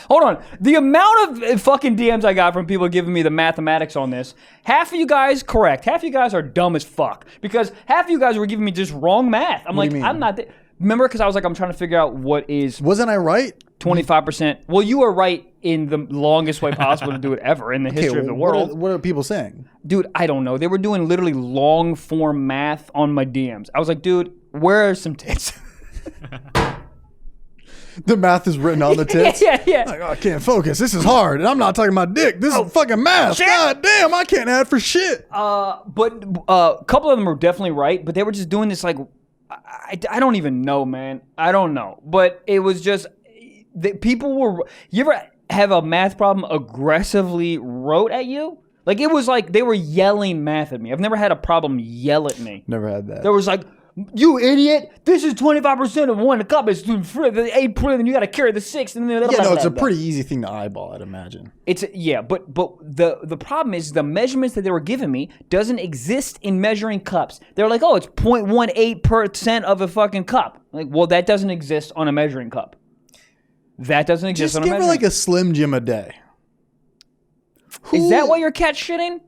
Hold on. The amount of fucking DMs I got from people giving me the mathematics on this, half of you guys correct. Half of you guys are dumb as fuck because half of you guys were giving me just wrong math. I'm like, I'm not. Remember, because I was like, I'm trying to figure out what is. Wasn't I right? 25%. Well, you were right in the longest way possible to do it ever in the history of the world. What are people saying? Dude, I don't know. They were doing literally long form math on my DMs. I was like, dude, where are some tits? The math is written on the tits. Yeah. Like, oh, I can't focus. This is hard. And I'm not talking about dick. This is fucking math. Shit. God damn, I can't add for shit. But a couple of them were definitely right, but they were just doing this like, I don't even know, man. I don't know. But it was just, people were, you ever have a math problem aggressively wrote at you? Like, it was like they were yelling math at me. I've never had a problem yell at me. Never had that. There was like, you idiot, this is 25% of one cup. It's the 8 and you got to carry the 6. And then Yeah, no, it's a pretty easy thing to eyeball, I'd imagine. It's but the problem is the measurements that they were giving me doesn't exist in measuring cups. They're like, oh, it's 0.18% of a fucking cup. Like, well, that doesn't exist on a measuring cup. That doesn't exist Just on a give measuring her like a Slim Jim a day. Is that why your cat's shitting?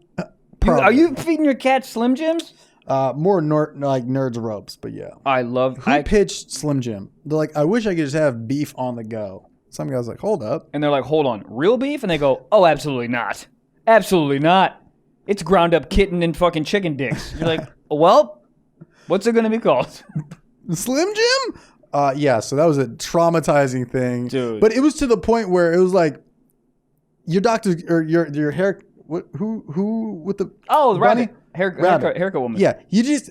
Are you feeding your cat Slim Jims? More like Nerds ropes, but yeah. I pitched Slim Jim? They're like, I wish I could just have beef on the go. Some guy's like, hold up. And they're like, hold on, real beef? And they go, oh, absolutely not. Absolutely not. It's ground up kitten and fucking chicken dicks. You're like, well, what's it going to be called? Slim Jim? Yeah, so that was a traumatizing thing. Dude. But it was to the point where it was like, your doctor, or your hair, who with the Rabbit. bunny? Haircut woman. Yeah,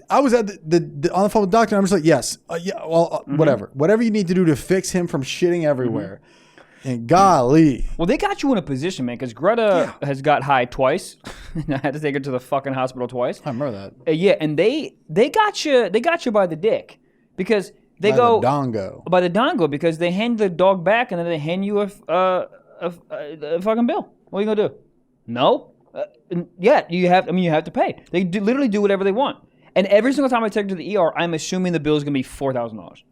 I was at the on the phone with the doctor, and I'm just like, yes, whatever you need to do to fix him from shitting everywhere. And golly, Well, they got you in a position, man, because Greta has got high twice. I had to take her to the fucking hospital twice. I remember that. Yeah, and they got you by the dick because they By go the dongo. by the dongo because they hand the dog back and then they hand you a fucking bill. What are you gonna do? No. Yeah, you have to pay. They literally do whatever they want. And every single time I take her to the ER, I'm assuming the bill is going to be $4,000.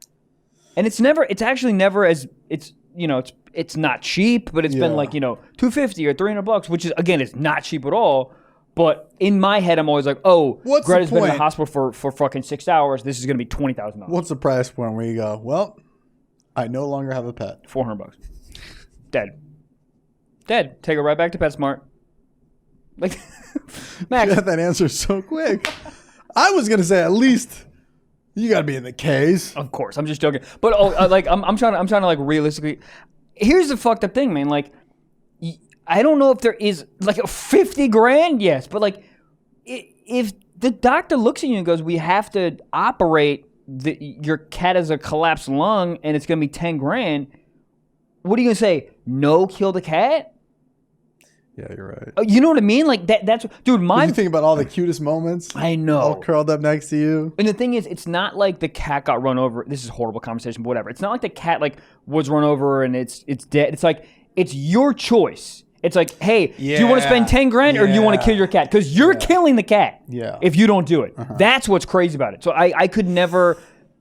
And it's actually never as, it's, it's not cheap, but it's been like, $250 or $300, which is, again, it's not cheap at all. But in my head, I'm always like, oh, What's Greta's the been in the point? hospital for fucking 6 hours. This is going to be $20,000. What's the price point where you go, well, I no longer have a pet. $400. Dead. Take her right back to PetSmart. Like, Max. Yeah, that answer so quick. I was going to say at least you got to be in the K's. Of course, I'm just joking. But I'm trying to like realistically. Here's the fucked up thing, man. Like, I don't know if there is like a $50,000. Yes, but like, if the doctor looks at you and goes, "We have to operate your cat has a collapsed lung and it's gonna be $10,000," what are you gonna say? No, kill the cat? Yeah, you're right. You know what I mean? Like that's dude. You think about all the cutest moments. I know. All curled up next to you. And the thing is, it's not like the cat got run over. This is a horrible conversation, but whatever. It's not like the cat like was run over and it's dead. It's like it's your choice. It's like, hey, do you want to spend $10,000 or do you want to kill your cat? Because you're killing the cat. Yeah. If you don't do it, that's what's crazy about it. So I could never.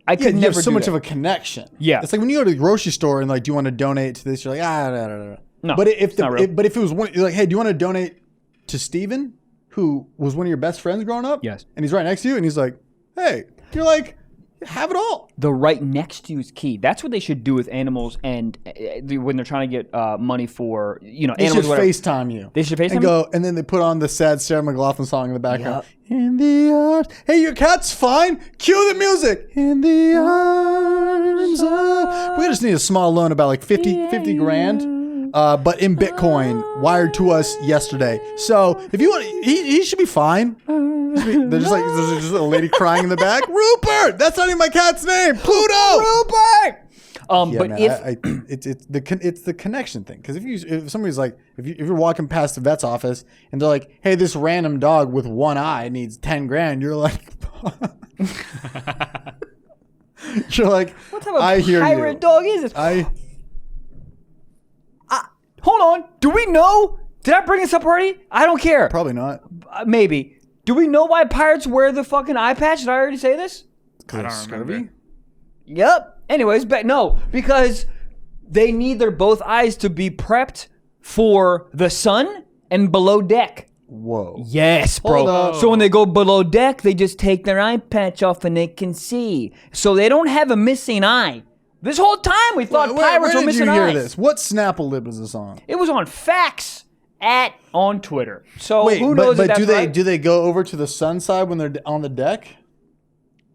You have so much of a connection. Yeah. It's like when you go to the grocery store and like, do you want to donate to this? You're like, No. But if but if it was one, you're like, hey, do you want to donate to Steven, who was one of your best friends growing up? Yes. And he's right next to you, and he's like, hey, you're like, have it all. The right next to you is key. That's what they should do with animals, and when they're trying to get money for They animals. should whatever. FaceTime you. They should FaceTime and go, and then they put on the sad Sarah McLachlan song in the background. Yep. In the arms, hey, your cat's fine. Cue the music. In the arms of. We just need a small loan, about like 50 grand. But in Bitcoin, wired to us yesterday. So if you want, he should be fine. There's just a lady crying in the back. Rupert, that's not even my cat's name. Pluto. Rupert. Yeah, But man, it's the connection thing. Because if somebody's like, if you're walking past the vet's office and they're like, hey, this random dog with one eye needs 10 grand, you're like, what type of I hear pirate you. dog is this? Hold on. Do we know? Did I bring this up already? I don't care. Probably not. Maybe. Do we know why pirates wear the fucking eye patch? Did I already say this? I don't remember. Yep. Anyways, no, because they need their both eyes to be prepped for the sun and below deck. Whoa. Yes, bro. Hold up. So when they go below deck, they just take their eye patch off and they can see. So they don't have a missing eye. This whole time we thought pirates were missing eyes. Where did you hear this? What Snapple lib was this on? It was on Facts on Twitter. So Wait, who knows? but if that's do they go over to the sun side when they're on the deck?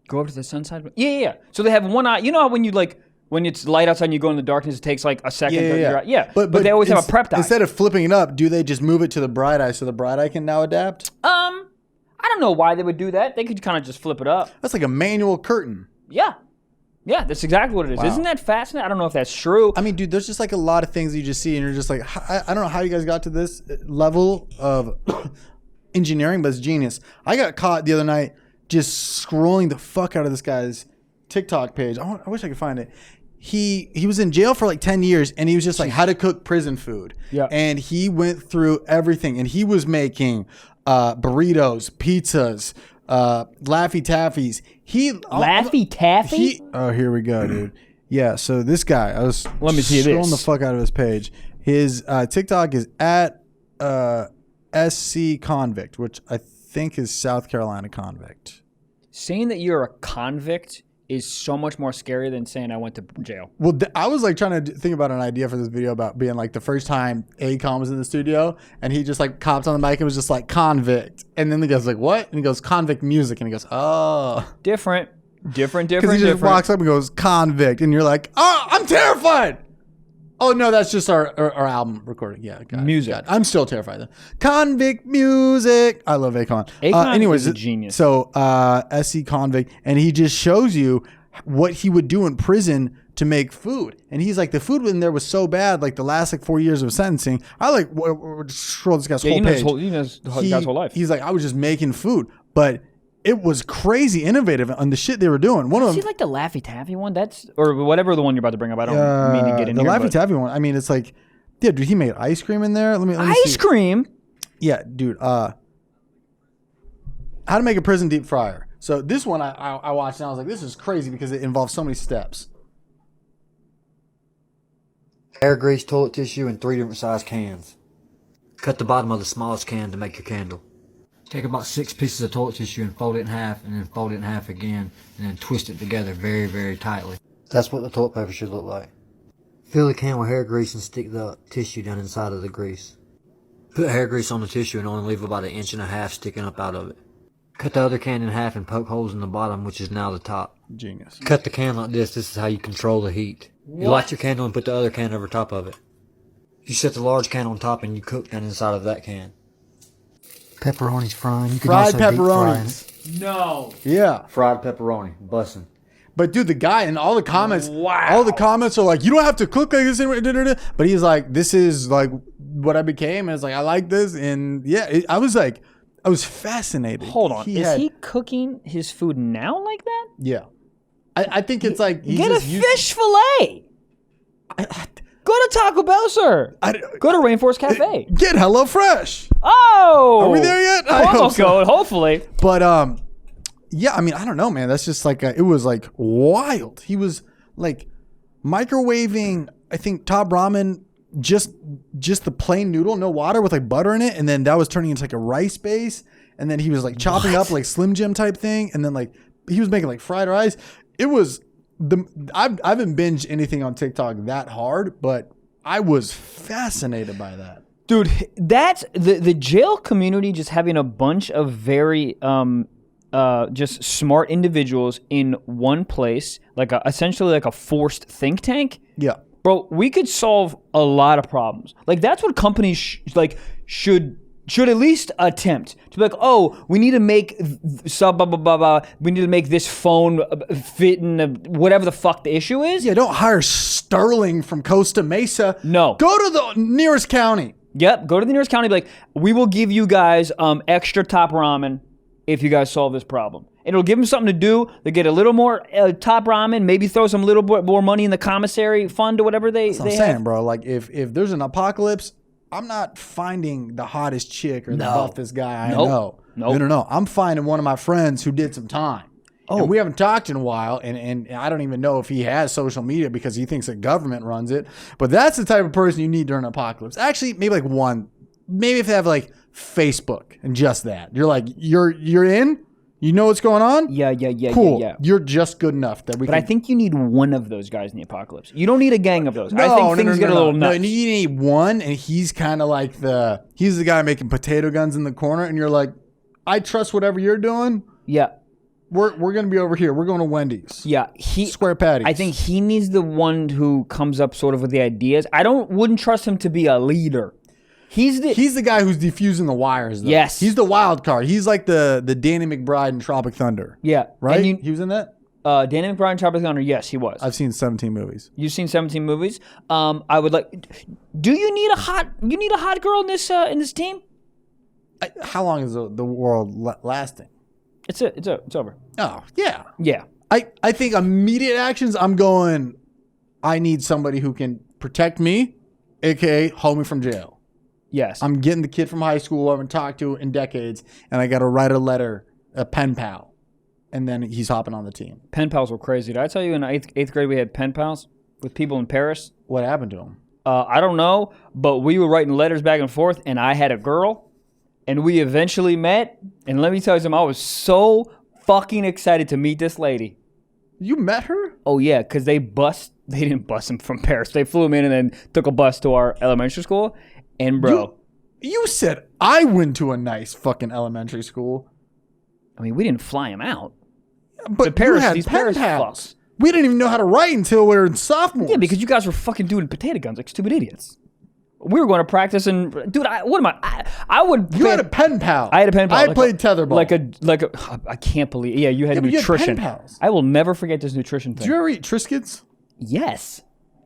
Go over to the sun side? Yeah. So they have one eye. You know how when it's light outside and you go in the darkness, it takes like a second. Yeah. But they always have a prepped eye. Instead of flipping it up, do they just move it to the bright eye so the bright eye can now adapt? I don't know why they would do that. They could kind of just flip it up. That's like a manual curtain. Yeah, that's exactly what it is. Wow. Isn't that fascinating? I don't know if that's true. I mean, dude, there's just like a lot of things that you just see and you're just like, I don't know how you guys got to this level of engineering, but it's genius. I got caught the other night just scrolling the fuck out of this guy's TikTok page. I wish I could find it. He was in jail for like 10 years and he was just like how to cook prison food. Yeah. And he went through everything and he was making burritos, pizzas, Laffy Taffies. Laffy Taffy? Oh, here we go, dude. Yeah, so this guy, I was Let me see scrolling this. the fuck out of his page. His TikTok is at SC Convict, which I think is South Carolina Convict. Saying that you're a convict is so much more scary than saying I went to jail. Well, I was like trying to think about an idea for this video about being like the first time Akon was in the studio and he just like copped on the mic and was just like convict. And then the guy's like, what? And he goes, convict music. And he goes, oh. Different. Because he just walks up and goes, convict. And you're like, oh, I'm terrified. Oh, no, that's just our album recording. Yeah. Music. God. I'm still terrified though. Convict music. I love Akon. Akon Anyways, is a genius. So SC Convict. And he just shows you what he would do in prison to make food. And he's like, the food in there was so bad, like the last like 4 years of sentencing. I like scroll this guy's whole page. You know his guy's whole life. He's like, I was just making food. But it was crazy innovative on the shit they were doing. One of them, is he like the Laffy Taffy one? That's or whatever the one you're about to bring up. I don't mean to get in the here. Laffy Taffy one. I mean, it's like, yeah, dude, he made ice cream in there. Let me ice see. cream. Yeah, dude. How to make a prison deep fryer. So this one I watched and I was like, this is crazy because it involves so many steps. Hair grease, toilet tissue, and 3 different size cans. Cut the bottom of the smallest can to make your candle. Take about 6 pieces of toilet tissue and fold it in half, and then fold it in half again, and then twist it together very, very tightly. That's what the toilet paper should look like. Fill the can with hair grease and stick the tissue down inside of the grease. Put hair grease on the tissue and only leave about 1.5 inches sticking up out of it. Cut the other can in half and poke holes in the bottom, which is now the top. Genius. Cut the can like this. This is how you control the heat. You light your candle and put the other can over top of it. You set the large can on top and you cook down inside of that can. Pepperoni's frying. You can Fried also deep fry pepperonis. No. Yeah. Fried pepperoni. Bussin'. But dude, the guy in all the comments, Wow. all the comments are like, you don't have to cook like this. But he's like, this is like what I became. And it's like, I like this. And yeah, I was fascinated. Hold on. Is had- he cooking his food now like that? Yeah. I think it's like, he's Get a just used- fish fillet. Go to Taco Bell, sir. Go to Rainforest Cafe. Get HelloFresh. Oh. Are we there yet? I hope Almost so. go, hopefully. But yeah, I mean, I don't know, man. That's just like it was like wild. He was like microwaving, I think, top ramen, just the plain noodle, no water, with like butter in it, and then that was turning into like a rice base, and then he was like chopping up like Slim Jim type thing, and then like he was making like fried rice. It was I haven't binged anything on TikTok that hard, but I was fascinated by that. Dude, that's the jail community just having a bunch of very just smart individuals in one place, like essentially like a forced think tank. Yeah. Bro, we could solve a lot of problems. Like that's what companies should at least attempt to be like, oh, we need to make we need to make this phone fit in whatever the fuck the issue is. Yeah, don't hire Sterling from Costa Mesa. No. Go to the nearest county. Yep, go to the nearest county, be like, we will give you guys extra top ramen if you guys solve this problem. It'll give them something to do. They get a little more top ramen, maybe throw some little bit more money in the commissary fund or whatever they That's what I'm have. saying, bro. Like if there's an apocalypse, I'm not finding the hottest chick or the buffest guy I know. No. I'm finding one of my friends who did some time. Oh. And we haven't talked in a while, and I don't even know if he has social media because he thinks the government runs it. But that's the type of person you need during an apocalypse. Actually, maybe like one. Maybe if they have like Facebook and just that. You're like, you're in? You know what's going on? Yeah. Cool. Yeah. You're just good enough that we But can... I think you need one of those guys in the apocalypse. You don't need a gang of those. I think things get a little nuts. No, you need one, and he's kind of like he's the guy making potato guns in the corner, and you're like, I trust whatever you're doing. Yeah. We're gonna be over here. We're going to Wendy's. Yeah. Square patties. I think he needs the one who comes up sort of with the ideas. Wouldn't trust him to be a leader. He's the guy who's defusing the wires, though. Yes. He's the wild card. He's like the Danny McBride in Tropic Thunder. Yeah. Right? He was in that? Danny McBride in Tropic Thunder, yes, he was. I've seen 17 movies. You've seen 17 movies. I would like. Do you need a hot girl in this team? How long is the world lasting? It's over. Oh, yeah. Yeah. I think immediate actions, I'm going, I need somebody who can protect me, a.k.a. hold me from jail. Yes. I'm getting the kid from high school I haven't talked to in decades, and I got to write a letter, a pen pal, and then he's hopping on the team. Pen pals were crazy. Did I tell you in eighth grade we had pen pals with people in Paris? What happened to him? I don't know, but we were writing letters back and forth, and I had a girl, and we eventually met, and let me tell you something, I was so fucking excited to meet this lady. You met her? Oh, yeah, because they didn't bus him from Paris. They flew him in and then took a bus to our elementary school. And bro, you said I went to a nice fucking elementary school. I mean, we didn't fly him out. But Paris, you had these pen Paris pals. fucks. We didn't even know how to write until we were in sophomores. Yeah, because you guys were fucking doing potato guns like stupid idiots. We were going to practice and dude, what am I would. You had a pen pal. I had a pen pal. I played tetherball. Like a. I can't believe. Yeah, you had but you had nutrition. pen pals. I will never forget this nutrition thing. Did you ever eat Triscuits? Yes.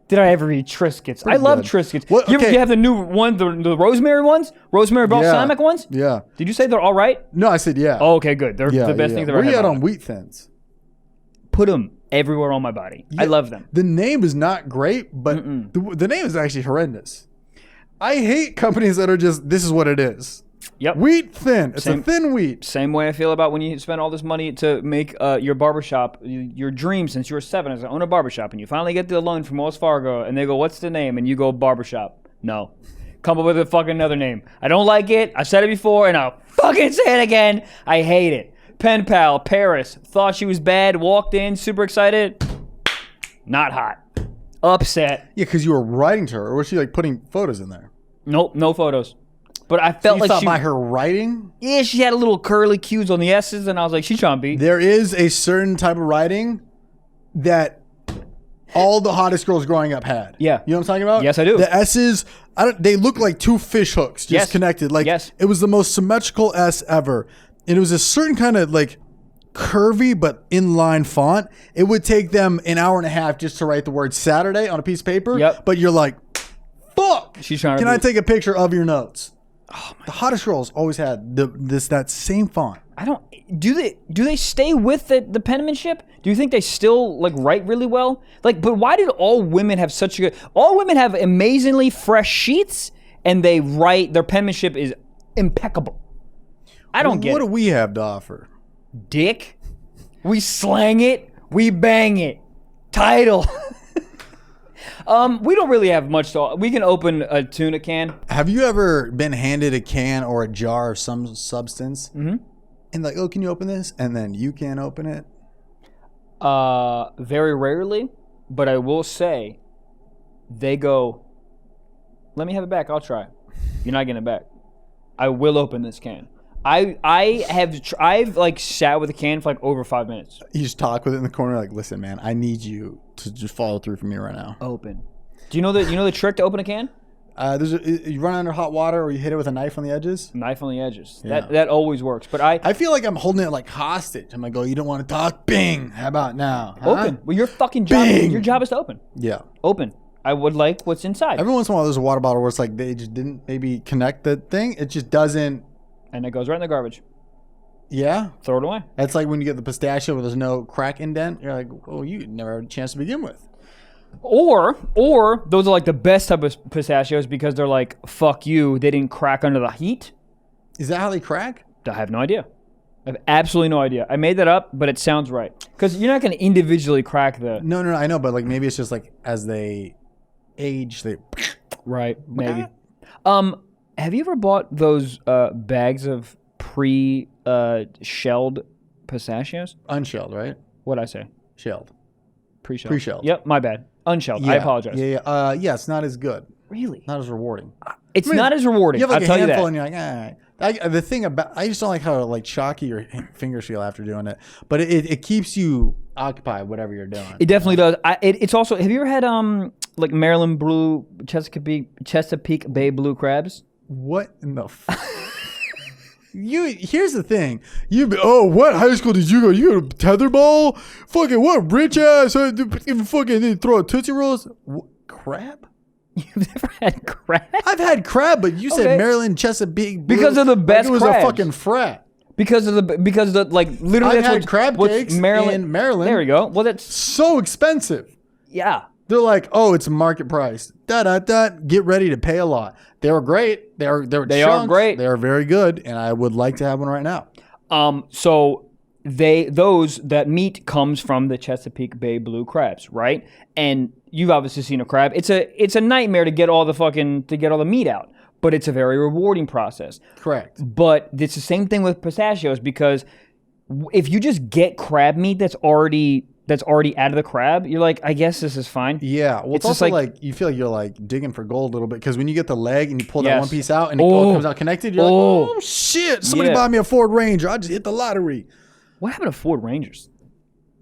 Did I ever eat Triscuits? I love Triscuits. What- You okay. have the new one, the rosemary ones, rosemary balsamic ones. Yeah. Did you say they're all right? No, I said yeah. Oh, okay, good. They're the best things I've ever Where had. you at on Wheat Thins? Put them everywhere on my body. I love them. The name is not great, but the name is actually horrendous. I hate companies that are just, this is what it is. Yep. Wheat thin. It's Same- a thin wheat. Same way I feel about when you spend all this money to make your barbershop, your dream since you were 7 is to own a barbershop, and you finally get the loan from Wells Fargo, and they go, what's the name? And you go, barbershop. No. Come up with a fucking another name. I don't like it. I said it before, and I'll fucking say it again. I hate it. Pen pal, Paris, thought she was bad, walked in, super excited. Not hot. Upset. Yeah, because you were writing to her, or was she like putting photos in there? Nope, no photos. But I felt You like thought she... by her writing? Yeah, she had a little curly Q's on the S's, and I was like, she's trying to be. There is a certain type of writing that all the hottest girls growing up had. Yeah. You know what I'm talking about? Yes, I do. The S's, they look like 2 fish hooks just Yes. connected. Like, Yes. it was the most symmetrical S ever. And it was a certain kind of like curvy but inline font. It would take them an hour and a half just to write the word Saturday on a piece of paper. Yep. But you're like, fuck. She's trying to Can I be- take a picture of your notes? The hottest girls always had that same font. I don't. Do they stay with the penmanship? Do you think they still like write really well? Like, but why did all women have such a good? All women have amazingly fresh sheets, and they write. Their penmanship is impeccable. I don't get What it. do we have to offer? Dick. We slang it. We bang it. Title. We don't really have much to. We can open a tuna can. Have you ever been handed a can or a jar of some substance? Mm-hmm. And like, oh, can you open this? And then you can't open it? Very rarely, but I will say, they go, let me have it back. I'll try. You're not getting it back. I will open this can. I've like sat with a can for like over 5 minutes. You just talk with it in the corner like, listen, man, I need you to just follow through for me right now. Open. Do you know the trick to open a can? You run under hot water or you hit it with a knife on the edges. Knife on the edges. Yeah. That always works. But I feel like I'm holding it like hostage. I'm like, oh, you don't want to talk? Bing. How about now? Huh? open. Well, your fucking job. Bing. Your job is to open. Yeah. Open. I would like what's inside. Every once in a while, there's a water bottle where it's like they just didn't maybe connect the thing. It just doesn't. And it goes right in the garbage. Yeah. Throw it away. That's like when you get the pistachio where there's no crack indent. You're like, oh, you never had a chance to begin with. Or those are like the best type of pistachios because they're like, fuck you, they didn't crack under the heat. Is that how they crack? I have no idea. I have absolutely no idea. I made that up, but it sounds right. Because you're not going to individually crack the... No, I know, but like maybe it's just like as they age, they. Right, maybe. Have you ever bought those bags of pre-shelled pistachios? Unshelled, right? What'd I say? Shelled. Pre-shelled. Pre-shelled. Yep, my bad. Unshelled. I apologize. Yeah. Yeah, it's not as good. Really? Not as rewarding. It's not as rewarding. You have like I'll a tell you handful that. and you're like, all right. The thing about, I just don't like how like chalky your fingers feel after doing it. But it keeps you occupied, whatever you're doing. It definitely does. It's also, have you ever had like Maryland blue, Chesapeake Bay blue crabs? What in the here's the thing. What high school did you go? You go to tetherball? Fucking what rich ass fucking they throw Tootsie Rolls? Crab? You've never had crab? I've had crab, but you said Okay. Maryland Chesapeake Blue, Because of the best like it was crabs. a fucking frat. Because of the like literally I've that's had crab what's cakes in Maryland. There we go. Well, that's So expensive. yeah. They're like, oh, it's market price. Get ready to pay a lot. They were great. They are great. They are very good, and I would like to have one right now. So that meat comes from the Chesapeake Bay blue crabs, right? And you've obviously seen a crab. It's a nightmare to get all the meat out, but it's a very rewarding process. Correct. But it's the same thing with pistachios because if you just get crab meat that's already out of the crab, you're like, I guess this is fine. Yeah. Well, it's just also like you feel like you're like digging for gold a little bit because when you get the leg and you pull that Yes. one piece out and it all comes out connected, you're like, oh shit! Somebody Yeah. buy me a Ford Ranger. I just hit the lottery. What happened to Ford Rangers?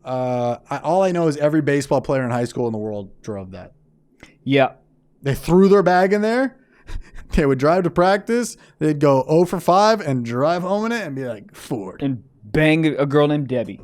All I know is every baseball player in high school in the world drove that. Yeah. They threw their bag in there. They would drive to practice. They'd go 0 for 5 and drive home in it and be like, Ford. And bang a girl named Debbie.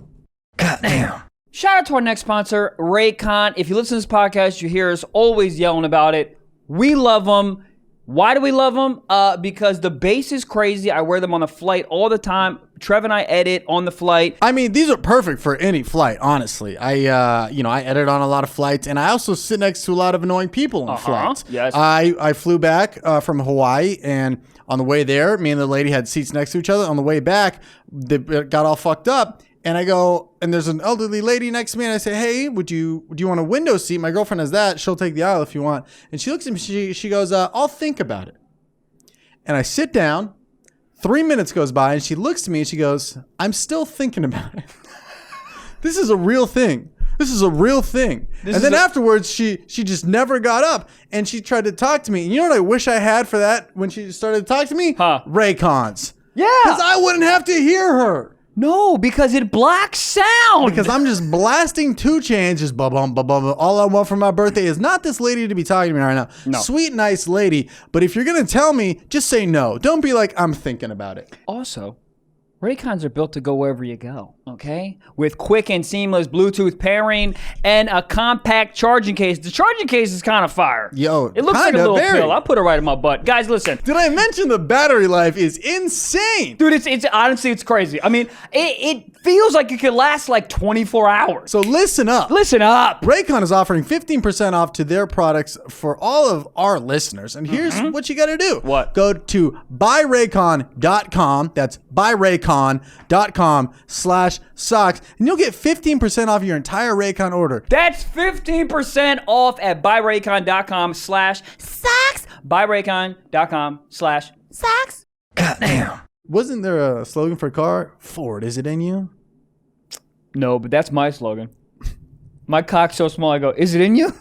Goddamn. Shout out to our next sponsor, Raycon. If you listen to this podcast, you hear us always yelling about it. We love them. Why do we love them? Because the bass is crazy. I wear them on the flight all the time. Trev and I edit on the flight. I mean, these are perfect for any flight, honestly. I edit on a lot of flights, and I also sit next to a lot of annoying people on flights. Yes. I flew back from Hawaii, and On the way there, me and the lady had seats next to each other. On the way back, they got all fucked up. And I go, and there's an elderly lady next to me, and I say, hey, do you want a window seat? My girlfriend has that. She'll take the aisle if you want. And she looks at me, she goes, I'll think about it. And I sit down. 3 minutes goes by, and she looks to me, and she goes, I'm still thinking about it. This is a real thing. This is a real thing. And then afterwards, she just never got up, and she tried to talk to me. And you know what I wish I had for that when she started to talk to me? Raycons. Yeah. Because I wouldn't have to hear her. No, because it blocks sound. Because I'm just blasting 2 Chainz, just bum. All I want for my birthday is not this lady to be talking to me right now. No. Sweet, nice lady. But if you're going to tell me, just say no. Don't be like, I'm thinking about it. Also, Raycons are built to go wherever you go, okay? With quick and seamless Bluetooth pairing and a compact charging case. The charging case is kind of fire. Yo, it looks like a little very. pill. I'll put it right in my butt. Guys, listen. Did I mention the battery life is insane? Dude, it's honestly, it's crazy. I mean, it feels like it could last like 24 hours. So listen up. Listen up. Raycon is offering 15% off to their products for all of our listeners. And here's what you got to do. What? Go to buyraycon.com. That's buyraycon.com/socks. And you'll get 15% off your entire Raycon order. That's 15% off at buyraycon.com/socks. Buyraycon.com/socks. Goddamn. Wasn't there a slogan for a car? Ford, is it in you? No, but that's my slogan. My cock's so small, I go, is it in you?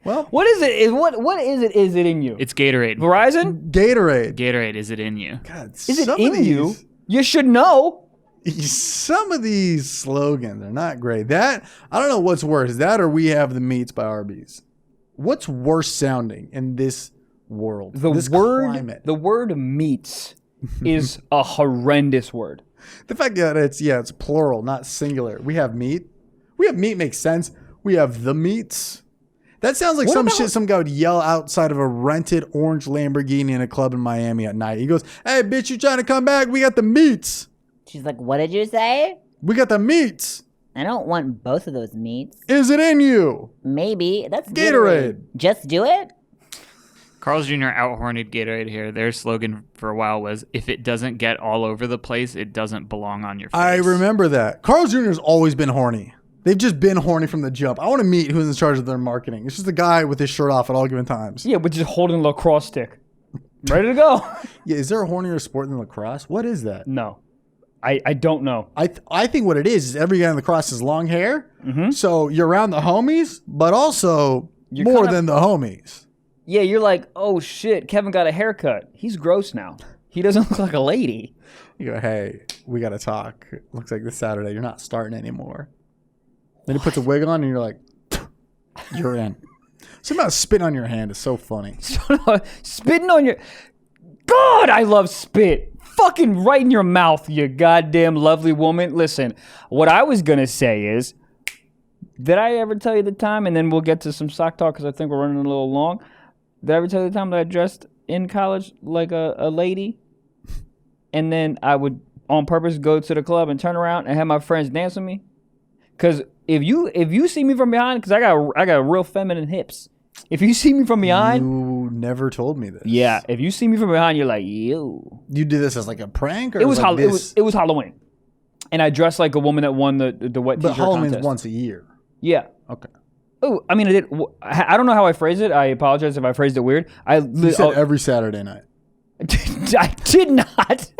Well, What is it? What is it? Is it in you? It's Gatorade. Verizon? Gatorade. Gatorade, is it in you? God, Is it some in of these- you? You should know. Some of these slogans are not great. That, I don't know what's worse, that or we have the meats by Arby's. What's worse sounding in this world? This climate? The word meats is a horrendous word. The fact that it's plural, not singular. We have meat. We have meat makes sense. We have the meats. That sounds like shit some guy would yell outside of a rented orange Lamborghini in a club in Miami at night. He goes, hey, bitch, you trying to come back? We got the meats. She's like, what did you say? We got the meats. I don't want both of those meats. Is it in you? Maybe. That's Gatorade. Just do it? Carl's Jr. out-horned Gatorade here. Their slogan for a while was, if it doesn't get all over the place, it doesn't belong on your face. I remember that. Carl's Jr. has always been horny. They've just been horny from the jump. I want to meet who's in charge of their marketing. It's just a guy with his shirt off at all given times. Yeah, but just holding a lacrosse stick. Ready to go. Yeah, is there a hornier sport than lacrosse? What is that? No. I don't know. I think what it is every guy in lacrosse has long hair. Mm-hmm. So you're around the homies, but also You're more kind of- than the homies. Yeah, you're like, oh shit, Kevin got a haircut. He's gross now. He doesn't look like a lady. You go, hey, we got to talk. Looks like this Saturday you're not starting anymore. Then he puts a wig on and you're like, you're in. Something about spit on your hand is so funny. Spitting on your... God, I love spit. Fucking right in your mouth, you goddamn lovely woman. Listen, what I was going to say is, did I ever tell you the time, and then we'll get to some sock talk because I think we're running a little long. Did I ever tell you the time that I dressed in college like a lady? And then I would, on purpose, go to the club and turn around and have my friends dance with me? Because if you see me from behind, because I got real feminine hips. If you see me from behind, You never told me this. yeah. If you see me from behind, you're like, yo. You did this as like a prank, or It was like it was Halloween, and I dressed like a woman that won the wet But t-shirt Halloween's contest. once a year. Yeah. Okay. Oh, I mean, I don't know how I phrased it. I apologize if I phrased it weird. You said every Saturday night. I did not.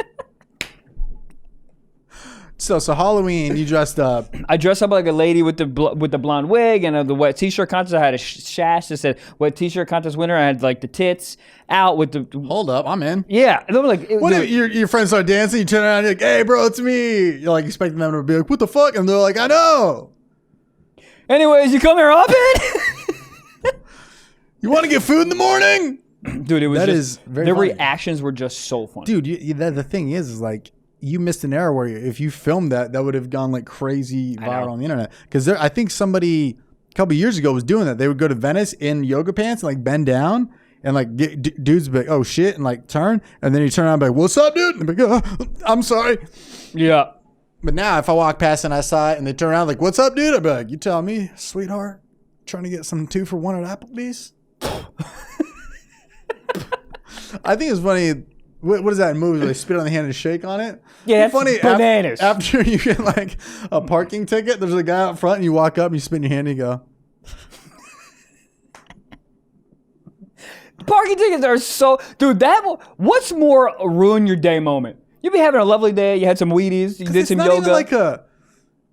So Halloween, you dressed up. I dressed up like a lady with the blonde wig and the wet t-shirt contest. I had a sash that said wet t-shirt contest winner. I had like the tits out with the. Hold up, I'm in. Yeah, and they were like, What if your friends start dancing? You turn around, and you're like, "Hey, bro, it's me." You're like expecting them to be like, "What the fuck?" And they're like, "I know." anyways, you come here often? You want to get food in the morning, Dude, it was That just, is very their funny. reactions were just so funny. dude? The thing is like you missed an era where if you filmed that would have gone like crazy viral on the internet. Because I think somebody a couple years ago was doing that. They would go to Venice in yoga pants and like bend down. And like dudes would be like, oh shit, and like turn, and then you turn around and be like, what's up, dude? And be like, oh, I'm sorry. Yeah. But now if I walk past and I saw it and they turn around like, what's up, dude? I'd be like, you tell me, sweetheart, trying to get some 2 for $1 at Applebee's? I think it's funny. What is that in movies where they spit on the hand and shake on it? Yeah, It's that's funny. bananas. After you get like a parking ticket, there's a guy out front, and you walk up and you spit in your hand and you go. Parking tickets are so, dude. What's more a ruin your day moment? You be having a lovely day. You had some Wheaties. You did It's some not yoga. even like a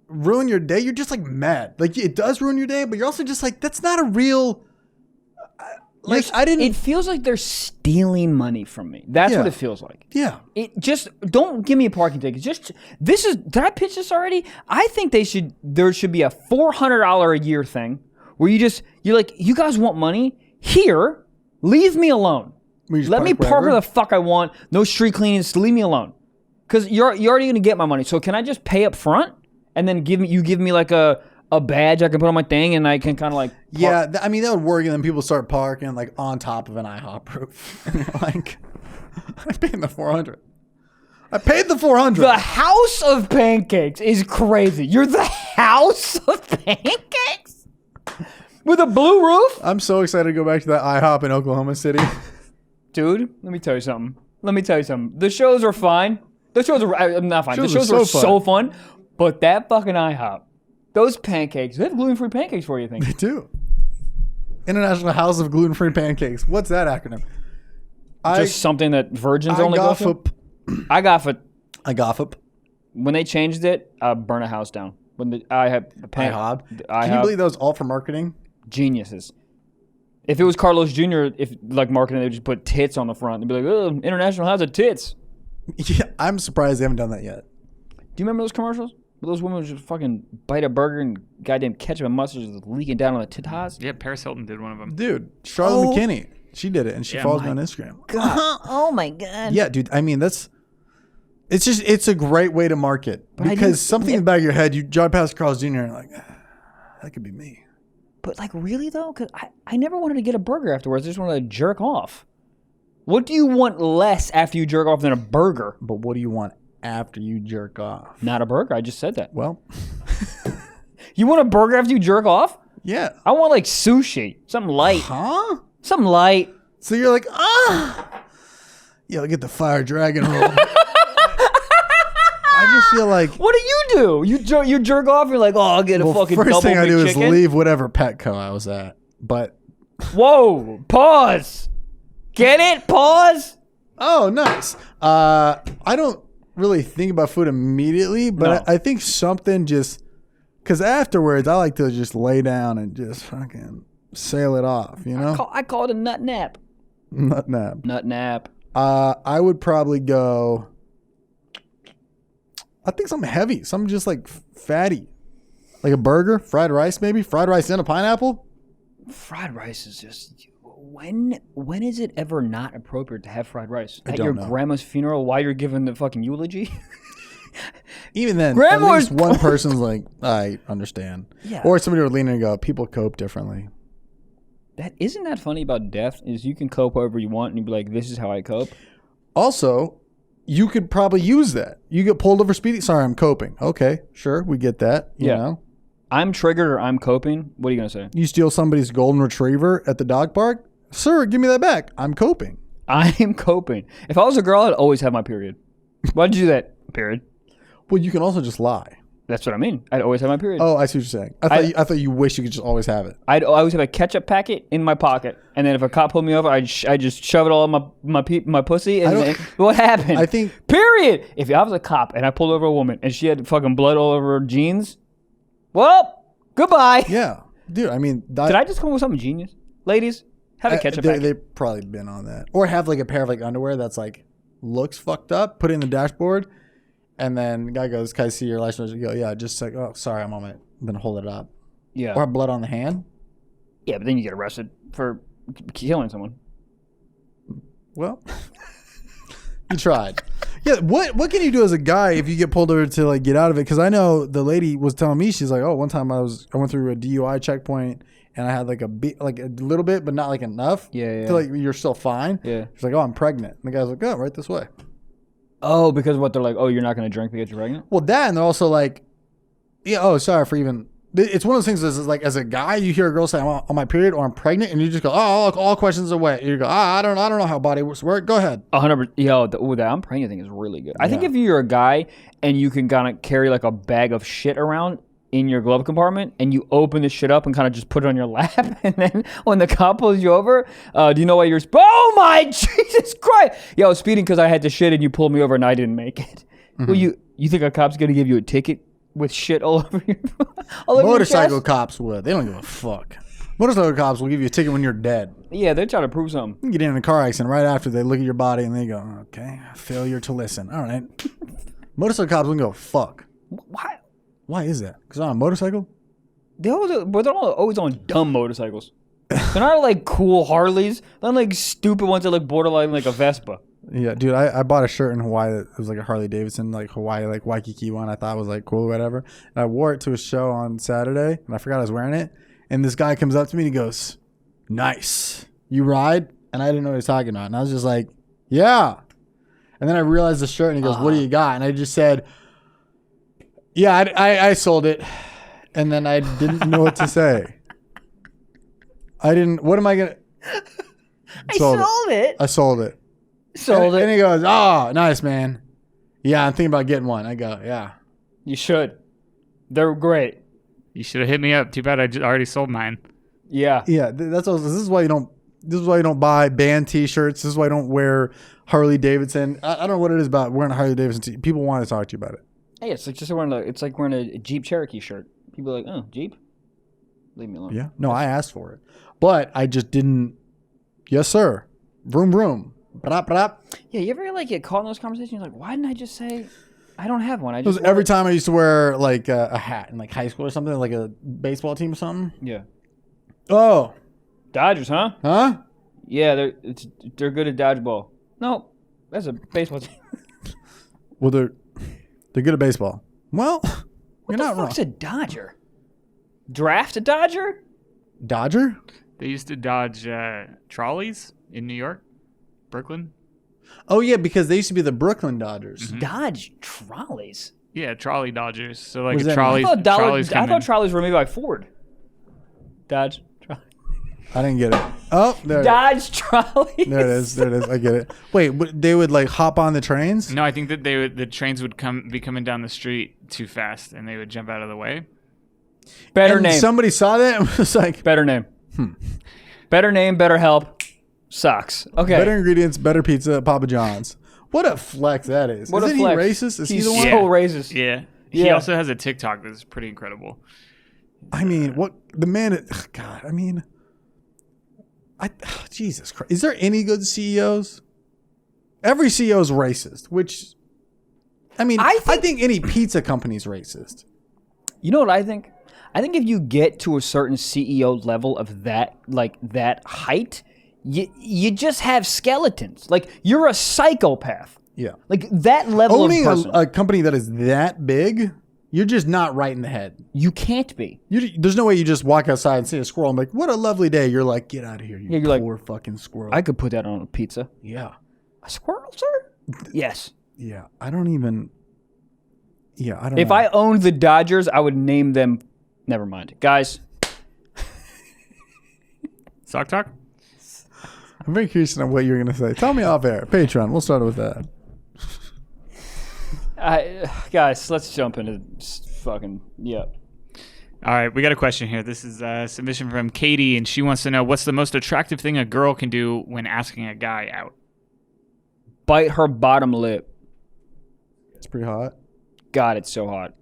ruin your day. You're just like mad. Like it does ruin your day, but you're also just like that's not a real. Like I didn't. It feels like they're stealing money from me. That's what Yeah. it feels like. Yeah. It just don't give me a parking ticket. Did I pitch this already? I think there should be a $400 a year thing where you're like, you guys want money? Here, leave me alone. Let me park where the fuck I want. No street cleaning, just leave me alone. Because you're already gonna get my money. So can I just pay up front and then give me like a badge I can put on my thing and I can kind of like park. Yeah, I mean that would work, and then people start parking like on top of an IHOP roof, and you're like, I paid the $400. I paid the $400. The House of Pancakes is crazy. You're the House of Pancakes? With a blue roof? I'm so excited to go back to that IHOP in Oklahoma City. Dude, let me tell you something. The shows are fine. The shows are not fine. The Shows shows are are so so fun. But that fucking IHOP, those pancakes, they have gluten-free pancakes for you, I think. They do. International House of Gluten-Free Pancakes. What's that acronym? Just something that virgins only go to? I got for IGOFP. when they changed it, I burn a house down. When IHOP. Can you believe that was all for marketing? Geniuses. If it was Carlos Jr., if like marketing, they would just put tits on the front. They'd be like, "Oh, International House of Tits." Yeah, I'm surprised they haven't done that yet. Do you remember those commercials? Where those women would just fucking bite a burger and goddamn ketchup and mustard is leaking down on the titas? Yeah, Paris Hilton did one of them. Dude, Charlotte McKinney. She did it, and she follows me on Instagram. Oh my god. Yeah, dude. I mean, it's a great way to market because something in the back of your head, you drive past Carl's Jr. and you're like, that could be me. But like really though, because I never wanted to get a burger afterwards. I just wanted to jerk off. What do you want less after you jerk off than a burger? But what do you want after you jerk off? Not a burger. I just said that. Well, You want a burger after you jerk off? yeah. I want like sushi, something light, Huh? something light. So you're like, yeah, I'll get the fire dragon roll. I just feel like What do? You jerk off. You're like, oh, I'll get a fucking first double thing I do McChicken. is leave whatever Petco I was at. But Whoa! Pause. Get it? Pause. oh, nice. I don't really think about food immediately, but No. I think something just because afterwards I like to just lay down and just fucking sail it off. You know, I call it a nut nap. nut nap. Nut nap. I would probably go. I think something heavy, something just like fatty, like a burger, fried rice, maybe fried rice and a pineapple. Fried rice is just. When is it ever not appropriate to have fried rice? At don't your know. grandma's funeral while you're giving the fucking eulogy? Even then, Grandma at least was- one person's like, I understand. Yeah. Or somebody would lean in and go, people cope differently. Isn't that funny about death? Is you can cope however you want and you be like, this is how I cope. Also, you could probably use that. You get pulled over speeding. Sorry, I'm coping. Okay, sure, we get that. You know, I'm triggered or I'm coping. What are you gonna say? you steal somebody's golden retriever at the dog park. Sir, give me that back. I'm coping. I'm coping. If I was a girl, I'd always have my period. Why'd you do that? Period. Well, you can also just lie. That's what I mean. I'd always have my period. Oh, I see what you're saying. I thought you wish you could just always have it. I'd always have a ketchup packet in my pocket, and then if a cop pulled me over, I'd just shove it all in my pussy. And then, what happened? I think- Period. If I was a cop and I pulled over a woman and she had fucking blood all over her jeans, well, goodbye. Yeah, dude. I mean, Did I just come up with something genius, ladies? Have a ketchup packet. They've probably been on that, or have like a pair of like underwear that's like looks fucked up. Put it in the dashboard, and then the guy goes, "Can I see your license?" You go, "Yeah." Just like, "Oh, sorry, I'm on it." Then hold it up. Yeah. Or have blood on the hand. Yeah, but then you get arrested for killing someone. Well, you tried. Yeah. What can you do as a guy if you get pulled over to like get out of it? Because I know the lady was telling me, she's like, "Oh, one time I went through a DUI checkpoint and I had like a little bit, but not like enough. Yeah. To like you're still fine. Yeah. She's like, "Oh, I'm pregnant." And the guy's like, "Oh, right this way." Oh, because what they're like, oh, you're not going to drink because you're pregnant? Well, that, and they're also like, "Yeah, oh, sorry for even It's one of those things that's like, as a guy, you hear a girl say, I'm on my period or I'm pregnant, and you just go, oh, look, all questions away. You go, I don't know how body works. Go ahead. 100%. Yo, the I'm pregnant thing is really good. I think if you're a guy and you can kind of carry like a bag of shit around in your glove compartment and you open the shit up and kind of just put it on your lap, and then when the cop pulls you over, do you know why you're? Oh my Jesus Christ! Yo, I was speeding because I had to shit and you pulled me over and I didn't make it. Well, you think a cop's gonna give you a ticket with shit all over your all over Motorcycle your chest? cops would. They don't give a fuck. Motorcycle cops will give you a ticket when you're dead. Yeah, they're trying to prove something. You get in a car accident right after they look at your body and they go, okay, failure to listen. All right. Motorcycle cops wouldn't go, fuck. Why? Why is that? Because I'm on a motorcycle? They're always on dumb motorcycles. They're not like cool Harleys. They're like stupid ones that look borderline like a Vespa. Yeah, dude, I bought a shirt in Hawaii that was like a Harley Davidson, like Hawaii, like Waikiki one. I thought was like cool or whatever. And I wore it to a show on Saturday, and I forgot I was wearing it. And this guy comes up to me and he goes, nice. You ride? And I didn't know what he was talking about. And I was just like, yeah. And then I realized the shirt, and he goes, what do you got? And I just said, yeah, I sold it. And then I didn't know what to say. What am I going to? I sold it. I sold it. Sold it. And he goes, oh, nice, man. Yeah, I'm thinking about getting one. I go, yeah. You should. They're great. You should have hit me up. Too bad I already sold mine. Yeah. Yeah, this is why you don't buy band T-shirts. This is why I don't wear Harley Davidson. I don't know what it is about wearing a Harley Davidson. People want to talk to you about it. Hey, it's like it's like wearing a Jeep Cherokee shirt. People are like, oh, Jeep? Leave me alone. Yeah. No, I asked for it. But I just didn't. Yes, sir. Vroom, vroom. Brap, brap. Yeah, you ever like get caught in those conversations? You're like, why didn't I just say I don't have one? I It was just every time I used to wear like a hat in like high school or something, like a baseball team or something. Yeah. Oh. Dodgers, huh? Huh? Yeah, they're good at dodgeball. No, that's a baseball team. Well, they're good at baseball. Well, What you're the not wrong. fuck's a Dodger? Draft a Dodger? Dodger? They used to dodge trolleys in New York, Brooklyn. Oh yeah, because they used to be the Brooklyn Dodgers. Dodge trolleys? Yeah, trolley dodgers. So like What does a that trolley. mean? I thought trolleys were made by Ford. Dodge trolley. I didn't get it. Oh, there it is. Dodge trolleys. There it is. There it is. I get it. Wait, they would like hop on the trains? No, I think that the trains would be coming down the street too fast, and they would jump out of the way. Better And name. somebody saw that and was like, Better name. Better name, better help. Sucks. Okay. better ingredients, better pizza, Papa John's. What a flex that is. What a Isn't flex. he racist? Is He's he the one? so racist. Yeah. He Yeah. also has a TikTok that's pretty incredible. I mean, what the man? God, I mean, Jesus Christ. Is there any good CEOs? Every CEO is racist. Which, I mean, I think any pizza company's racist. You know what I think? I think if you get to a certain CEO level of that, like that height, you just have skeletons. Like you're a psychopath. Yeah. Like that level Owning of person. a company that is that big, you're just not right in the head. You can't be. There's no way you just walk outside and see a squirrel and be like, what a lovely day. You're like, get out of here, you Yeah, you're like, poor fucking squirrel. I could put that on a pizza. yeah. A squirrel, sir? Yes. Yeah. I don't know. If I owned the Dodgers, I would name them. Never mind. Guys, Sock talk? I'm very curious to know what you're going to say. Tell me off air. Patreon. We'll start with that. guys, let's jump into fucking, yeah. All right, we got a question here. This is a submission from Katie, and she wants to know, what's the most attractive thing a girl can do when asking a guy out? Bite her bottom lip. It's pretty hot. God, it's so hot.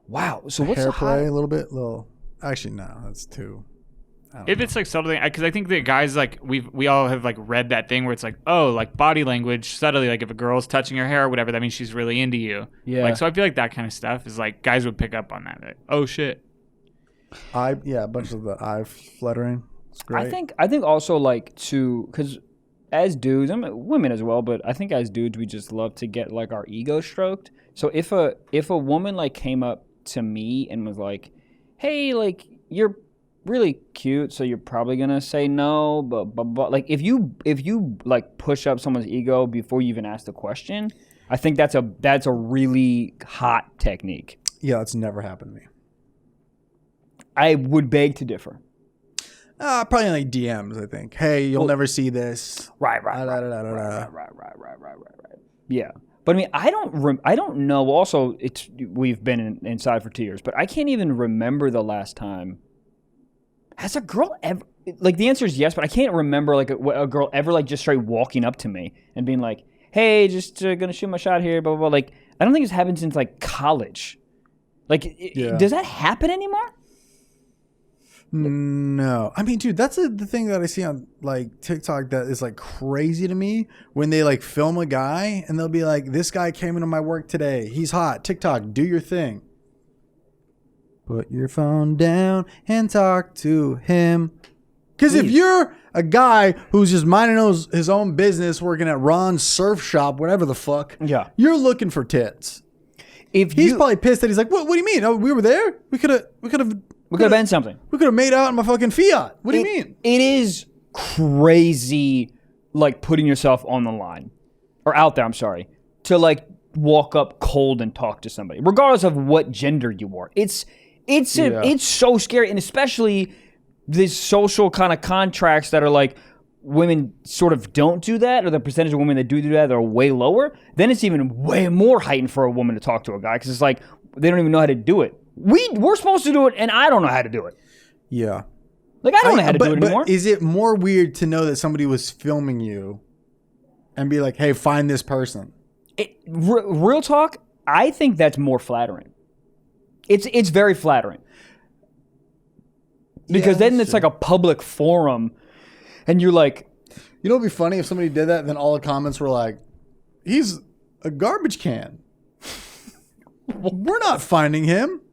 Wow. So what's Hair the play hot? a little bit? Actually, no. That's too. If it's like something, because I think that guys like we all have like read that thing where it's like, oh, like body language subtly, like if a girl's touching her hair or whatever, that means she's really into you. Yeah. Like, so I feel like that kind of stuff is like guys would pick up on that. Like, oh shit. A bunch of the eye fluttering. It's great. I think also like because as dudes, I mean, women as well, but I think as dudes we just love to get like our ego stroked. So if a woman like came up to me and was like, hey, like you're really cute, so you're probably gonna say no, but like if you like push up someone's ego before you even ask the question, I think that's a really hot technique. Yeah, it's never happened to me. I would beg to differ. Probably like DMs, I think. Hey, you'll never see this. Right. Yeah. But I mean, I don't know. Also, we've been inside for 2 years, but I can't even remember the last time. Has a girl ever, like, the answer is yes, but I can't remember like a girl ever like just straight walking up to me and being like, hey, just gonna shoot my shot here, blah, blah, blah. Like, I don't think it's happened since like college. Like, does that happen anymore? No. I mean, dude, that's the thing that I see on like TikTok that is like crazy to me when they like film a guy and they'll be like, this guy came into my work today. He's hot. TikTok, do your thing. Put your phone down and talk to him. Because if you're a guy who's just minding his own business, working at Ron's surf shop, whatever the fuck, you're looking for tits. He's probably pissed that he's like, what do you mean? Oh, we were there? We could have been something. We could have made out in my fucking Fiat. What do you mean? It is crazy, like, putting yourself on the line. Or out there, I'm sorry. To, like, walk up cold and talk to somebody. Regardless of what gender you are. It's so scary. And especially these social kind of contracts that are like, women sort of don't do that, or the percentage of women that do that are way lower. Then it's even way more heightened for a woman to talk to a guy. Because it's like, they don't even know how to do it. We're supposed to do it, and I don't know how to do it. Yeah. Like, I don't know how to do it anymore. But is it more weird to know that somebody was filming you and be like, hey, find this person? Real talk, I think that's more flattering. It's very flattering. Because then it's like a public forum, and you're like... You know what would be funny if somebody did that, and then all the comments were like, he's a garbage can. We're not finding him.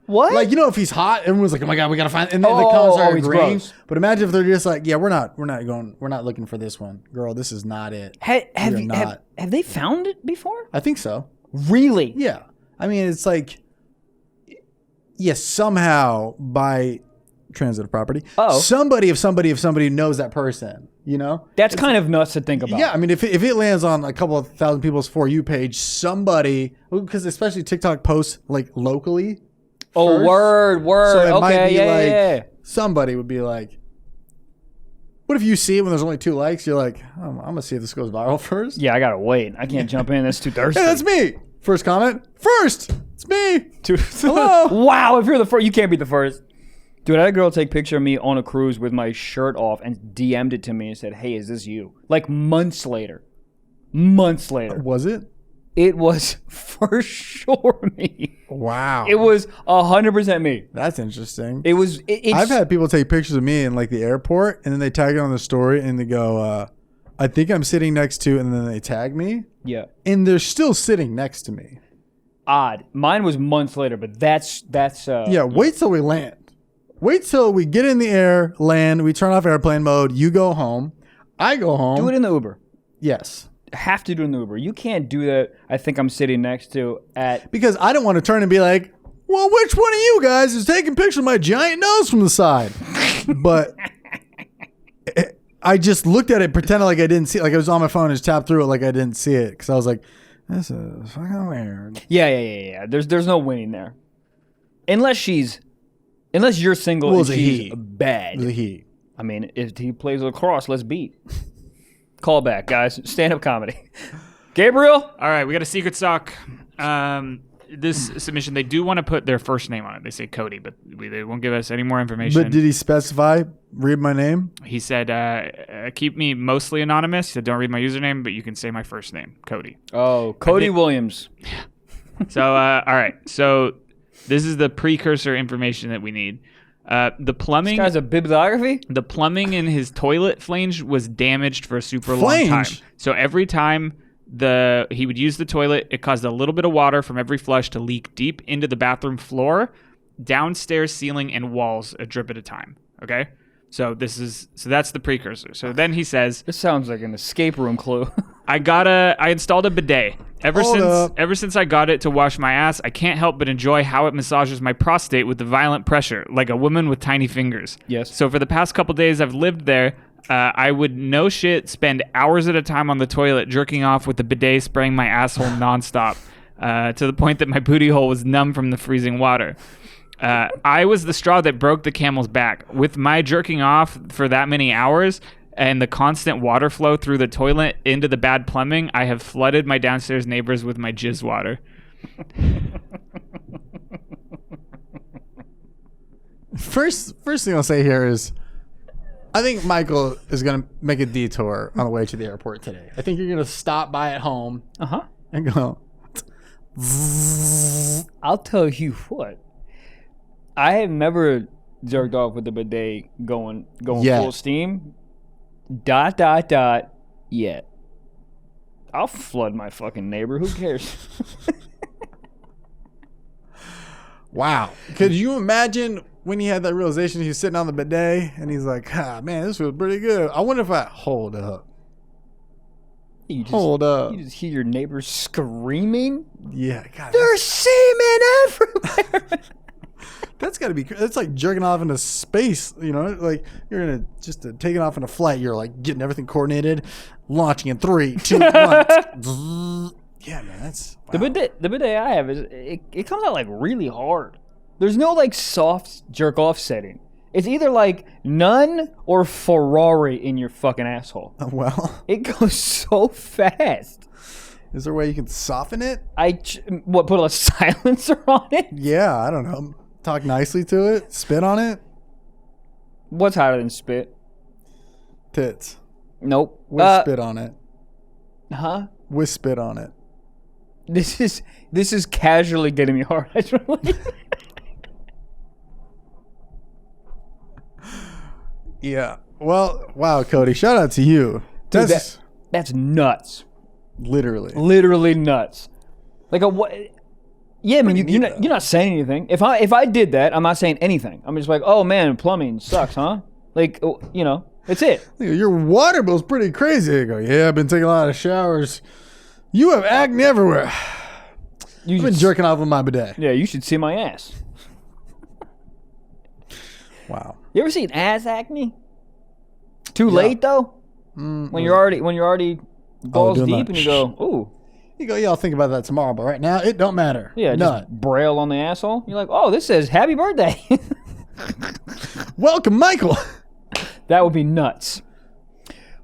What? Like, you know, if he's hot, everyone's like, oh my God, we got to find him. And then the comments are agreeing. Gross. But imagine if they're just like, yeah, we're not looking for this one. Girl, this is not it. Have they found it before? I think so. Really? Yeah. I mean, it's like, yes, somehow by transitive property, somebody knows that person, you know? That's kind of nuts to think about. Yeah, I mean, if it lands on a couple of thousand people's For You page, somebody, because especially TikTok posts like locally. Oh, first, word. So it Okay, might be yeah. Somebody would be like, what if you see it when there's only 2 likes? You're like, I'm going to see if this goes viral first. Yeah, I got to wait. I can't jump in. That's too thirsty. Hey, that's me. First comment. First. It's me. Hello. Wow, if you're the first, you can't be the first. Dude, I had a girl take a picture of me on a cruise with my shirt off and DM'd it to me and said, hey, is this you? Like months later. Was it? It was for sure me. Wow. It was 100% me. That's interesting. It was. I've had people take pictures of me in like the airport, and then they tag it on the story, and they go, I think I'm sitting next to, and then they tag me. Yeah. And they're still sitting next to me. Odd. Mine was months later, but that's. Wait till we land. Wait till we get in the air, land, we turn off airplane mode, you go home, I go home. Do it in the Uber. Yes. Have to do it in the Uber. You can't do that. I think I'm sitting next to at... Because I don't want to turn and be like, well, which one of you guys is taking pictures of my giant nose from the side? But I just looked at it, pretended like I didn't see it. Like I was on my phone and just tapped through it like I didn't see it. Because I was like, this is fucking weird. Yeah. There's no winning there. Unless you're single and she's bad. It was a he. I mean, if he plays lacrosse, let's beat. Call back, guys. Stand-up comedy. Gabriel? All right, we got a secret sock. This submission, they do want to put their first name on it. They say Cody, but they won't give us any more information. But did he specify, read my name? He said, keep me mostly anonymous. He said, don't read my username, but you can say my first name, Cody. Oh, Cody Williams. So, all right. So this is the precursor information that we need. The plumbing. This guy's a bibliography? The plumbing in his toilet flange was damaged for a super long time. So every time he would use the toilet, it caused a little bit of water from every flush to leak deep into the bathroom floor, downstairs ceiling, and walls a drip at a time. Okay? So that's the precursor. So then he says, this sounds like an escape room clue. I installed a bidet. Ever since I got it to wash my ass, I can't help but enjoy how it massages my prostate with the violent pressure, like a woman with tiny fingers. Yes. So for the past couple days I've lived there, I would no shit spend hours at a time on the toilet jerking off with the bidet spraying my asshole nonstop, to the point that my booty hole was numb from the freezing water. I was the straw that broke the camel's back. With my jerking off for that many hours and the constant water flow through the toilet into the bad plumbing, I have flooded my downstairs neighbors with my jizz water. First thing I'll say here is, I think Michael is going to make a detour on the way to the airport today. I think you're going to stop by at home and go. I'll tell you what. I have never jerked off with the bidet going full steam. ... Yet. I'll flood my fucking neighbor. Who cares? Wow. Could you imagine when he had that realization, he was sitting on the bidet and he's like, man, this feels pretty good. I wonder if hold up. Hold up. You just hear your neighbors screaming? Yeah. God, there's semen everywhere. That's got to be, that's like jerking off into space, you know, like you're going to just taking off in a flight. You're like getting everything coordinated, launching in 3, 2, 1. Yeah, man, that's wow. The bidet I have is it comes out like really hard. There's no like soft jerk off setting. It's either like none or Ferrari in your fucking asshole. Well, it goes so fast. Is there a way you can soften it? Put a silencer on it? Yeah, I don't know. Talk nicely to it. Spit on it. What's hotter than spit? Tits. Nope. With spit on it. Huh? With spit on it. This is casually getting me hard. Yeah. Well, wow, Cody. Shout out to you. Dude, that's nuts. Literally nuts. Like what? Yeah, I mean, you're not saying anything. If I did that, I'm not saying anything. I'm just like, oh man, plumbing sucks, huh? Like, you know, it's it. Your water bill's pretty crazy. I go, yeah, I've been taking a lot of showers. You have acne everywhere. I've been jerking off with my bidet. Yeah, you should see my ass. Wow. You ever seen ass acne? Too late though. When you're already balls deep and you go, ooh. You go, yeah, I'll think about that tomorrow, but right now it don't matter. Yeah, just braille on the asshole. You're like, oh, this says happy birthday. Welcome, Michael. That would be nuts.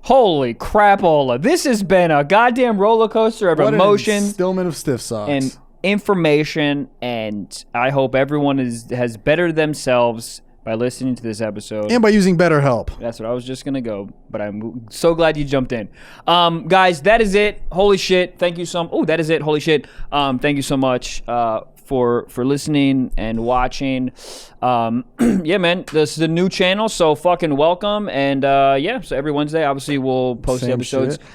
Holy crapola. This has been a goddamn roller coaster of emotions. An instillment of stiff socks. And information, and I hope everyone has bettered themselves by listening to this episode. And by using BetterHelp. That's what I was just going to go, but I'm so glad you jumped in. Guys, that is it. Holy shit. Thank you that is it. Holy shit. Thank you so much for listening and watching. Yeah, man, this is a new channel, so fucking welcome. And so every Wednesday, obviously, we'll post the episodes. Shit.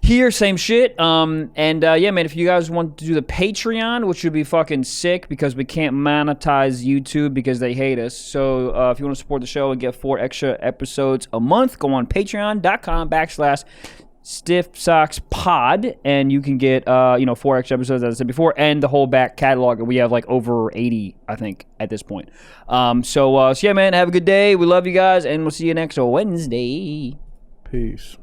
Here, same shit. Yeah, man, if you guys want to do the Patreon, which would be fucking sick because we can't monetize YouTube because they hate us. So if you want to support the show and get 4 extra episodes a month, go on patreon.com/stiffsockspod and you can get 4 extra episodes, as I said before, and the whole back catalog. We have like over 80, I think, at this point. So yeah, man, have a good day. We love you guys, and we'll see you next Wednesday. Peace.